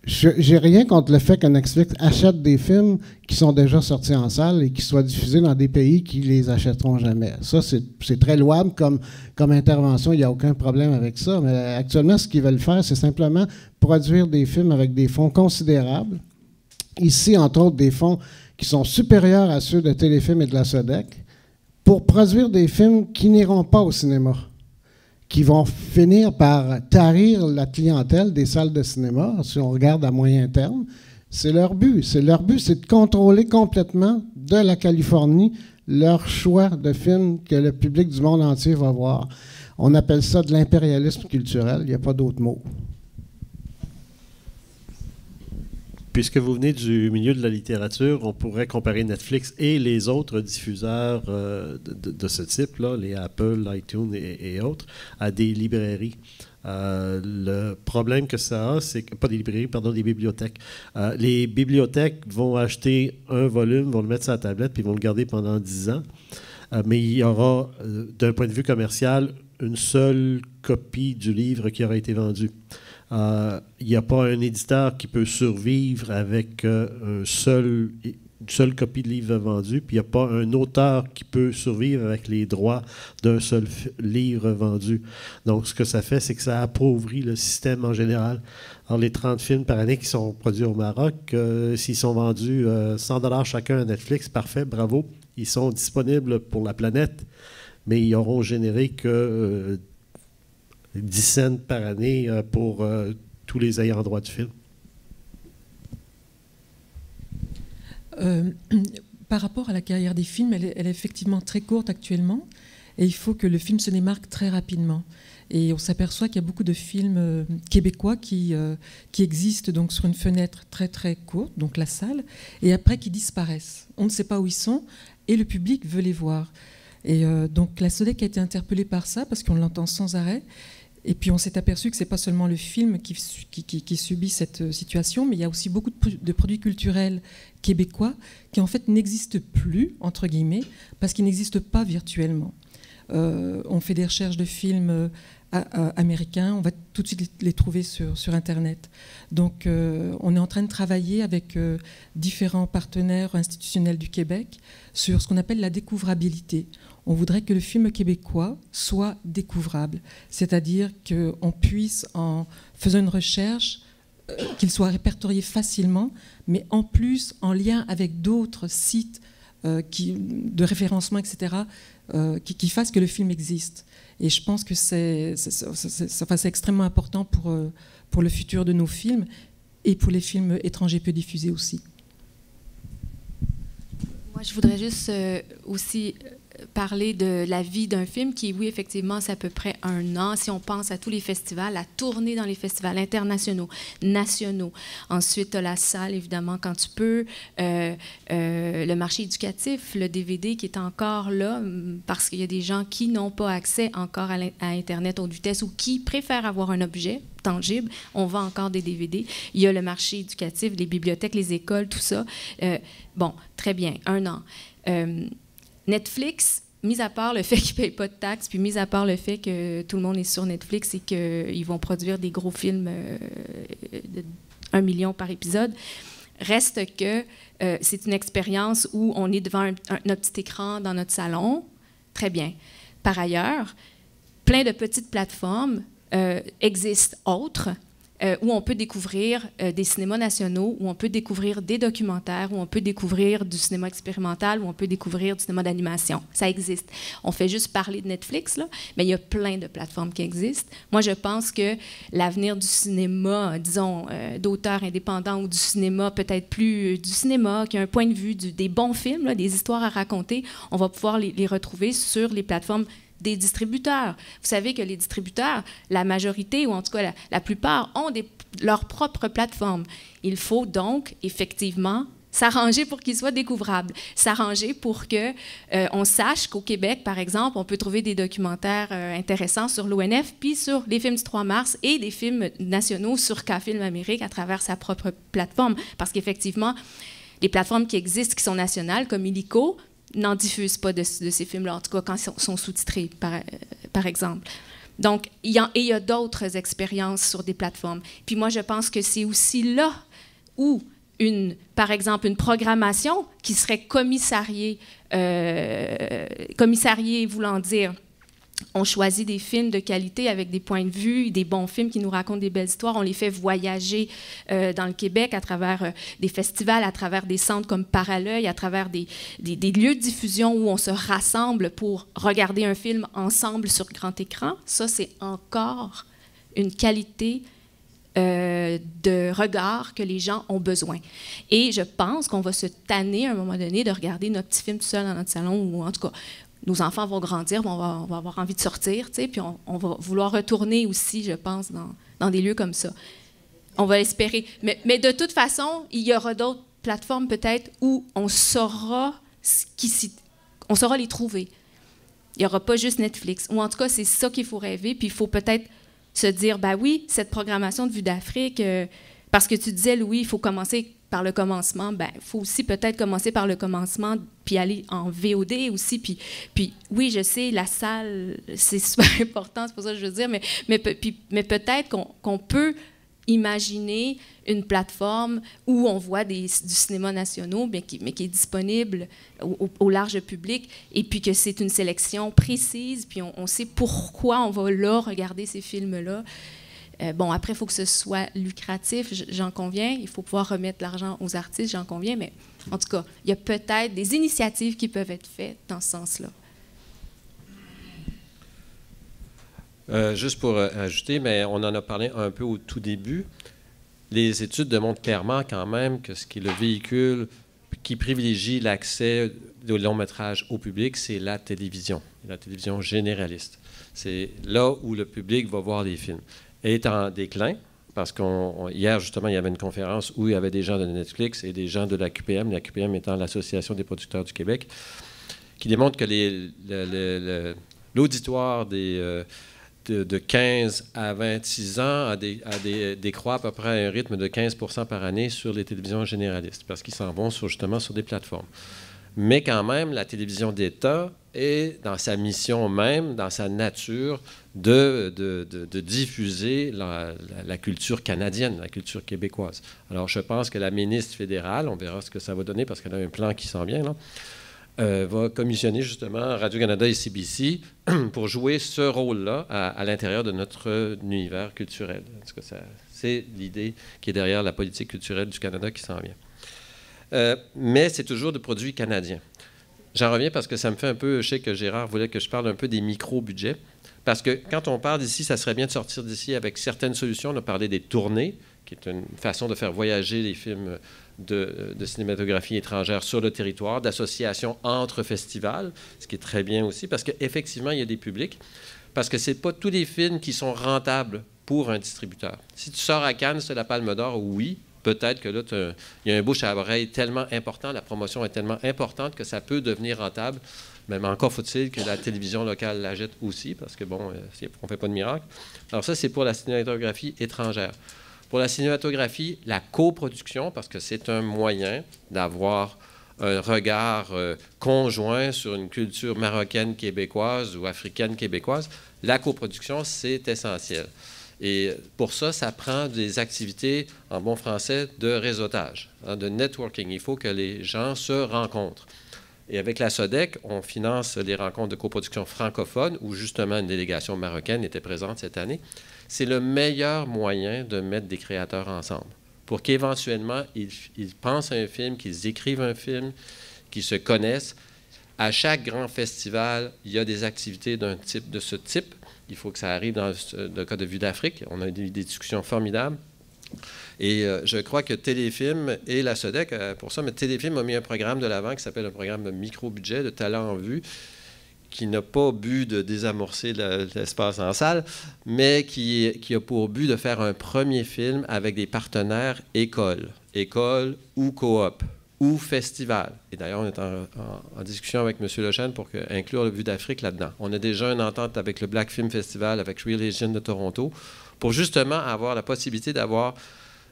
j'ai rien contre le fait que Netflix achète des films qui sont déjà sortis en salle et qui soient diffusés dans des pays qui les achèteront jamais. Ça, c'est très louable comme intervention, il n'y a aucun problème avec ça, mais actuellement, ce qu'ils veulent faire, c'est simplement produire des films avec des fonds considérables. Ici, entre autres, des fonds qui sont supérieurs à ceux de Téléfilm et de la SODEC, pour produire des films qui n'iront pas au cinéma, qui vont finir par tarir la clientèle des salles de cinéma, si on regarde à moyen terme. C'est leur but. C'est de contrôler complètement de la Californie leur choix de films que le public du monde entier va voir. On appelle ça de l'impérialisme culturel, il n'y a pas d'autre mot. Puisque vous venez du milieu de la littérature, on pourrait comparer Netflix et les autres diffuseurs de ce type-là, les Apple, iTunes et autres, à des librairies. Le problème que ça a, c'est que, pas des librairies, pardon, des bibliothèques. Les bibliothèques vont acheter un volume, vont le mettre sur la tablette, puis vont le garder pendant 10 ans. Mais il y aura, d'un point de vue commercial, une seule copie du livre qui aura été vendu. Il n'y a pas un éditeur qui peut survivre avec une seule copie de livre vendu, puis il n'y a pas un auteur qui peut survivre avec les droits d'un seul livre vendu. Donc, ce que ça fait, c'est que ça appauvrit le système en général. Alors, les 30 films par année qui sont produits au Maroc, s'ils sont vendus 100$ chacun à Netflix, parfait, bravo. Ils sont disponibles pour la planète, mais ils n'auront généré que 10 cents par année pour tous les ayants droit du film. Par rapport à la carrière des films, elle est effectivement très courte actuellement, et il faut que le film se démarque très rapidement. Et on s'aperçoit qu'il y a beaucoup de films québécois qui existent donc sur une fenêtre très très courte, donc la salle, et après qui disparaissent. On ne sait pas où ils sont, et le public veut les voir. Et donc la SODEC a été interpellée par ça, parce qu'on l'entend sans arrêt. Et puis on s'est aperçu que ce n'est pas seulement le film qui subit cette situation, mais il y a aussi beaucoup de produits culturels québécois qui en fait n'existent plus, entre guillemets, parce qu'ils n'existent pas virtuellement. On fait des recherches de films américains, on va tout de suite les trouver sur Internet. Donc on est en train de travailler avec différents partenaires institutionnels du Québec sur ce qu'on appelle la découvrabilité. On voudrait que le film québécois soit découvrable, c'est-à-dire qu'on puisse, en faisant une recherche, qu'il soit répertorié facilement, mais en plus en lien avec d'autres sites de référencement, etc., qui fassent que le film existe. Et je pense que c'est extrêmement important pour le futur de nos films et pour les films étrangers peu diffusés aussi. Moi, je voudrais juste aussi parler de la vie d'un film qui, oui, effectivement, c'est à peu près 1 an. Si on pense à tous les festivals, la tournée dans les festivals internationaux, nationaux. Ensuite, tu as la salle, évidemment, quand tu peux. Le marché éducatif, le DVD qui est encore là, parce qu'il y a des gens qui n'ont pas accès encore à Internet haute vitesse ou qui préfèrent avoir un objet tangible. On vend encore des DVD. Il y a le marché éducatif, les bibliothèques, les écoles, tout ça. Bon, très bien, 1 an. Netflix, mis à part le fait qu'ils ne payent pas de taxes, puis mis à part le fait que tout le monde est sur Netflix et qu'ils vont produire des gros films de 1 million par épisode, reste que c'est une expérience où on est devant notre petit écran dans notre salon. Très bien. Par ailleurs, plein de petites plateformes existent autres, où on peut découvrir des cinémas nationaux, où on peut découvrir des documentaires, où on peut découvrir du cinéma expérimental, où on peut découvrir du cinéma d'animation. Ça existe. On fait juste parler de Netflix, là, mais il y a plein de plateformes qui existent. Moi, je pense que l'avenir du cinéma, disons, d'auteurs indépendants ou du cinéma, peut-être plus du cinéma, qui a un point de vue des bons films, là, des histoires à raconter, on va pouvoir les retrouver sur les plateformes des distributeurs. Vous savez que les distributeurs, la majorité, ou en tout cas la plupart, ont leur propre plateforme. Il faut donc effectivement s'arranger pour qu'il soit découvrable, s'arranger pour que on sache qu'au Québec, par exemple, on peut trouver des documentaires intéressants sur l'ONF, puis sur les films du 3 mars et des films nationaux sur K-Film Amérique à travers sa propre plateforme. Parce qu'effectivement, les plateformes qui existent, qui sont nationales, comme Illico, n'en diffusent pas de ces films-là, en tout cas quand ils sont sous-titrés, par exemple. Donc, il y a d'autres expériences sur des plateformes. Puis moi, je pense que c'est aussi là où, par exemple, une programmation qui serait commissariée voulant dire on choisit des films de qualité avec des points de vue, des bons films qui nous racontent des belles histoires. On les fait voyager dans le Québec à travers des festivals, à travers des centres comme Parallœil, à travers des lieux de diffusion où on se rassemble pour regarder un film ensemble sur grand écran. Ça, c'est encore une qualité de regard que les gens ont besoin. Et je pense qu'on va se tanner à un moment donné de regarder nos petits films tout seuls dans notre salon, ou en tout cas, nos enfants vont grandir, on va avoir envie de sortir, tu sais, puis on va vouloir retourner aussi, je pense, dans des lieux comme ça. On va espérer. Mais de toute façon, il y aura d'autres plateformes peut-être où on saura les trouver. Il n'y aura pas juste Netflix. Ou en tout cas, c'est ça qu'il faut rêver. Puis il faut peut-être se dire, ben oui, cette programmation de Vue d'Afrique, parce que tu disais, Louis, il faut commencer par le commencement, ben il faut aussi peut-être commencer par le commencement, puis aller en VOD aussi. Puis oui, je sais, la salle, c'est super important, c'est pour ça que je veux dire, mais peut-être qu'on peut imaginer une plateforme où on voit du cinéma national, mais qui est disponible au large public, et puis que c'est une sélection précise, puis on sait pourquoi on va là regarder ces films-là. Bon, après, il faut que ce soit lucratif, j'en conviens. Il faut pouvoir remettre l'argent aux artistes, j'en conviens. Mais en tout cas, il y a peut-être des initiatives qui peuvent être faites dans ce sens-là. Juste pour ajouter, mais on en a parlé un peu au tout début. Les études démontrent clairement quand même que ce qui est le véhicule qui privilégie l'accès au long métrage au public, c'est la télévision généraliste. C'est là où le public va voir les films. Elle est en déclin, parce qu'hier, justement, il y avait une conférence où il y avait des gens de Netflix et des gens de la QPM étant l'Association des producteurs du Québec, qui démontrent que l'auditoire de 15 à 26 ans décroît à peu près à un rythme de 15% par année sur les télévisions généralistes, parce qu'ils s'en vont justement sur des plateformes. Mais quand même, la télévision d'État est dans sa mission même, dans sa nature, de diffuser la culture canadienne, la culture québécoise. Alors, je pense que la ministre fédérale, on verra ce que ça va donner, parce qu'elle a un plan qui s'en vient, là, va commissionner justement Radio-Canada et CBC pour jouer ce rôle-là à l'intérieur de notre univers culturel. C'est l'idée qui est derrière la politique culturelle du Canada qui s'en vient. Mais c'est toujours de produits canadiens. J'en reviens parce que ça me fait un peu... Je sais que Gérard voulait que je parle un peu des micro-budgets. Parce que quand on parle d'ici, ça serait bien de sortir d'ici avec certaines solutions. On a parlé des tournées, qui est une façon de faire voyager les films de cinématographie étrangère sur le territoire, d'associations entre festivals, ce qui est très bien aussi, parce qu'effectivement, il y a des publics. Parce que ce n'est pas tous les films qui sont rentables pour un distributeur. Si tu sors à Cannes, c'est la Palme d'Or, oui, peut-être que là, il y a un bouche à oreille tellement important, la promotion est tellement importante que ça peut devenir rentable. Mais encore faut-il que la télévision locale la jette aussi, parce que, bon, on ne fait pas de miracle. Alors ça, c'est pour la cinématographie étrangère. Pour la cinématographie, la coproduction, parce que c'est un moyen d'avoir un regard conjoint sur une culture marocaine québécoise ou africaine québécoise, la coproduction, c'est essentiel. Et pour ça, ça prend des activités, en bon français, de réseautage, de networking. Il faut que les gens se rencontrent. Et avec la SODEC, on finance les rencontres de coproduction francophone, où justement une délégation marocaine était présente cette année. C'est le meilleur moyen de mettre des créateurs ensemble, pour qu'éventuellement, ils pensent à un film, qu'ils écrivent un film, qu'ils se connaissent. À chaque grand festival, il y a des activités de ce type. Il faut que ça arrive dans le cas de Vue d'Afrique. On a eu des discussions formidables. Et je crois que Téléfilm et la SODEC, pour ça, mais Téléfilm a mis un programme de l'avant qui s'appelle un programme de micro-budget, de talent en vue, qui n'a pas but de désamorcer l'espace en salle, mais qui a pour but de faire un premier film avec des partenaires écoles ou coop. ou festival. Et d'ailleurs, on est en discussion avec M. Lechesne pour inclure le Vue d'Afrique là-dedans. On a déjà une entente avec le Black Film Festival, avec Real Asian de Toronto, pour justement avoir la possibilité d'avoir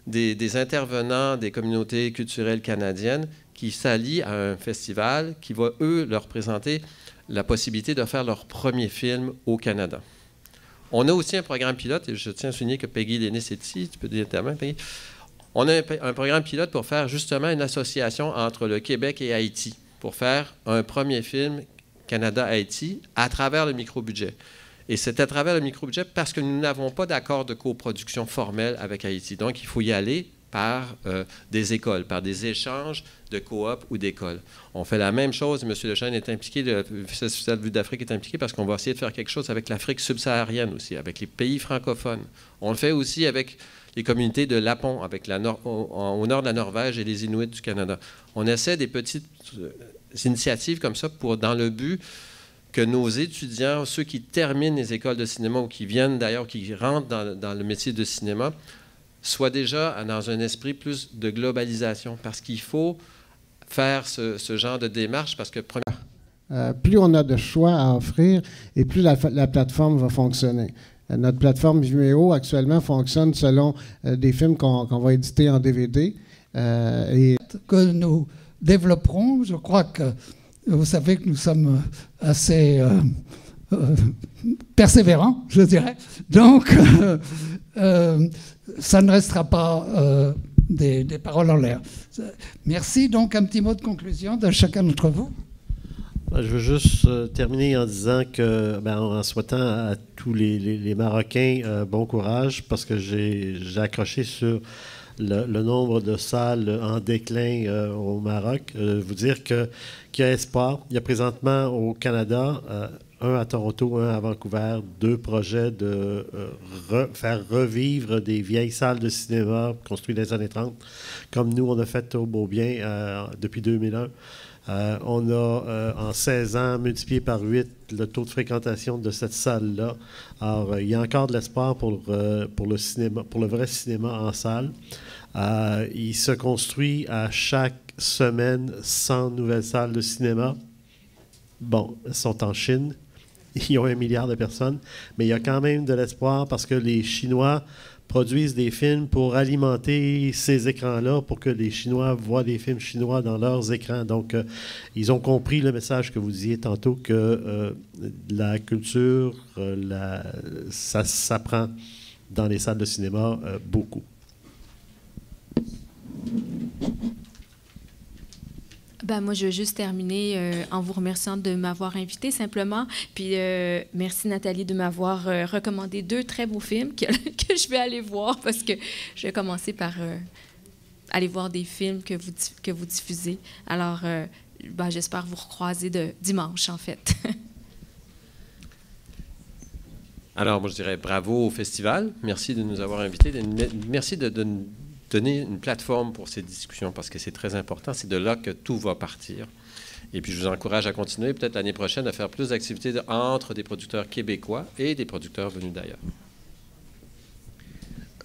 des intervenants des communautés culturelles canadiennes qui s'allient à un festival qui va, eux, leur présenter la possibilité de faire leur premier film au Canada. On a aussi un programme pilote, et je tiens à souligner que Peggy Lénis est ici, tu peux dire ta main, Peggy. On a un programme pilote pour faire justement une association entre le Québec et Haïti, pour faire un premier film Canada-Haïti à travers le micro-budget. Et c'est à travers le micro-budget parce que nous n'avons pas d'accord de coproduction formelle avec Haïti. Donc, il faut y aller par des écoles, par des échanges de coop ou d'écoles. On fait la même chose. M. Lechesne est impliqué, le Festival Vue d'Afrique est impliqué parce qu'on va essayer de faire quelque chose avec l'Afrique subsaharienne aussi, avec les pays francophones. On le fait aussi avec les communautés de Lapon, avec au nord de la Norvège et les Inuits du Canada. On essaie des petites initiatives comme ça dans le but que nos étudiants, ceux qui terminent les écoles de cinéma ou qui viennent d'ailleurs, qui rentrent dans le métier de cinéma, soient déjà dans un esprit plus de globalisation. Parce qu'il faut faire ce genre de démarche parce que... plus on a de choix à offrir et plus la plateforme va fonctionner. Notre plateforme Vimeo actuellement fonctionne selon des films qu'on va éditer en DVD. Que nous développerons, je crois que vous savez que nous sommes assez persévérants, je dirais. Donc, ça ne restera pas des paroles en l'air. Merci. Donc, un petit mot de conclusion de chacun d'entre vous. Je veux juste terminer en disant que, en souhaitant à tous les Marocains bon courage, parce que j'ai accroché sur le nombre de salles en déclin au Maroc. Vous dire qu'il y a espoir. Il y a présentement au Canada, un à Toronto, un à Vancouver, 2 projets de faire revivre des vieilles salles de cinéma construites dans les années 30, comme nous, on a fait au Beaubien depuis 2001. On a, en 16 ans, multiplié par 8 le taux de fréquentation de cette salle-là. Alors, il y a encore de l'espoir pour le cinéma, pour le vrai cinéma en salle. Il se construit à chaque semaine 100 nouvelles salles de cinéma. Bon, elles sont en Chine. Ils ont 1 milliard de personnes. Mais il y a quand même de l'espoir parce que les Chinois produisent des films pour alimenter ces écrans-là, pour que les Chinois voient des films chinois dans leurs écrans. Donc, ils ont compris le message que vous disiez tantôt, que la culture, ça s'apprend dans les salles de cinéma beaucoup. Moi, je veux juste terminer en vous remerciant de m'avoir invité simplement. Puis merci Nathalie de m'avoir recommandé 2 très beaux films que je vais aller voir parce que je vais commencer par aller voir des films que vous diffusez. Alors, j'espère vous recroiser dimanche, en fait. Alors, moi, je dirais bravo au festival. Merci de nous avoir invités. Merci de donner une plateforme pour ces discussions parce que c'est très important. C'est de là que tout va partir. Et puis, je vous encourage à continuer peut-être l'année prochaine à faire plus d'activités entre des producteurs québécois et des producteurs venus d'ailleurs.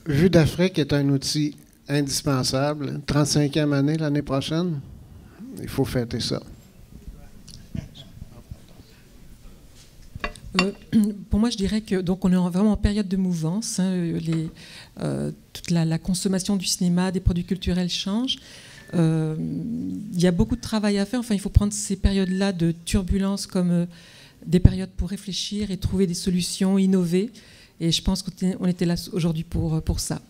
Vue d'Afrique est un outil indispensable. 35e année l'année prochaine. Il faut fêter ça. Pour moi, je dirais que donc on est vraiment en période de mouvance. Toute la consommation du cinéma, des produits culturels change. Il y a beaucoup de travail à faire. Enfin, il faut prendre ces périodes-là de turbulence comme des périodes pour réfléchir et trouver des solutions, innover. Et je pense qu'on était là aujourd'hui pour ça.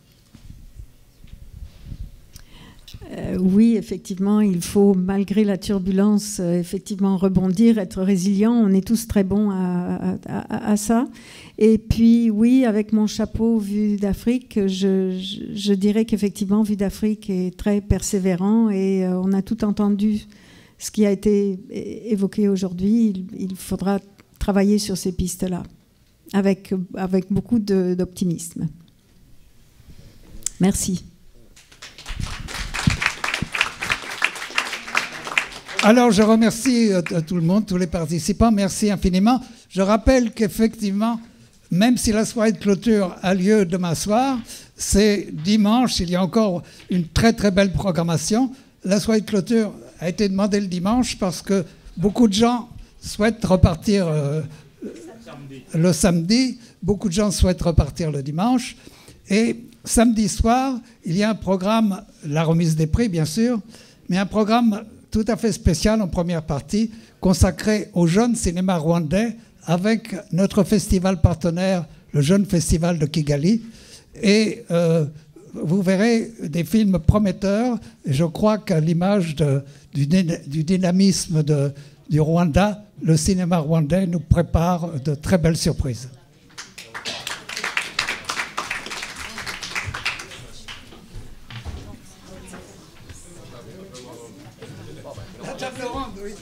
Oui, effectivement, il faut, malgré la turbulence, effectivement rebondir, être résilient. On est tous très bons à ça. Et puis, oui, avec mon chapeau Vue d'Afrique, je dirais qu'effectivement, Vue d'Afrique est très persévérant et on a tout entendu ce qui a été évoqué aujourd'hui. Il faudra travailler sur ces pistes-là avec beaucoup d'optimisme. Merci. Alors, je remercie tout le monde, tous les participants. Merci infiniment. Je rappelle qu'effectivement, même si la soirée de clôture a lieu demain soir, c'est dimanche. Il y a encore une très, très belle programmation. la soirée de clôture a été demandée le dimanche parce que beaucoup de gens souhaitent repartir le samedi, beaucoup de gens souhaitent repartir le dimanche. Et samedi soir, il y a un programme, la remise des prix bien sûr, mais un programme tout à fait spécial en première partie, consacré au jeune cinéma rwandais avec notre festival partenaire, le Jeune Festival de Kigali. Et vous verrez des films prometteurs. Et je crois qu'à l'image du dynamisme du Rwanda, le cinéma rwandais nous prépare de très belles surprises. La table ronde, oui.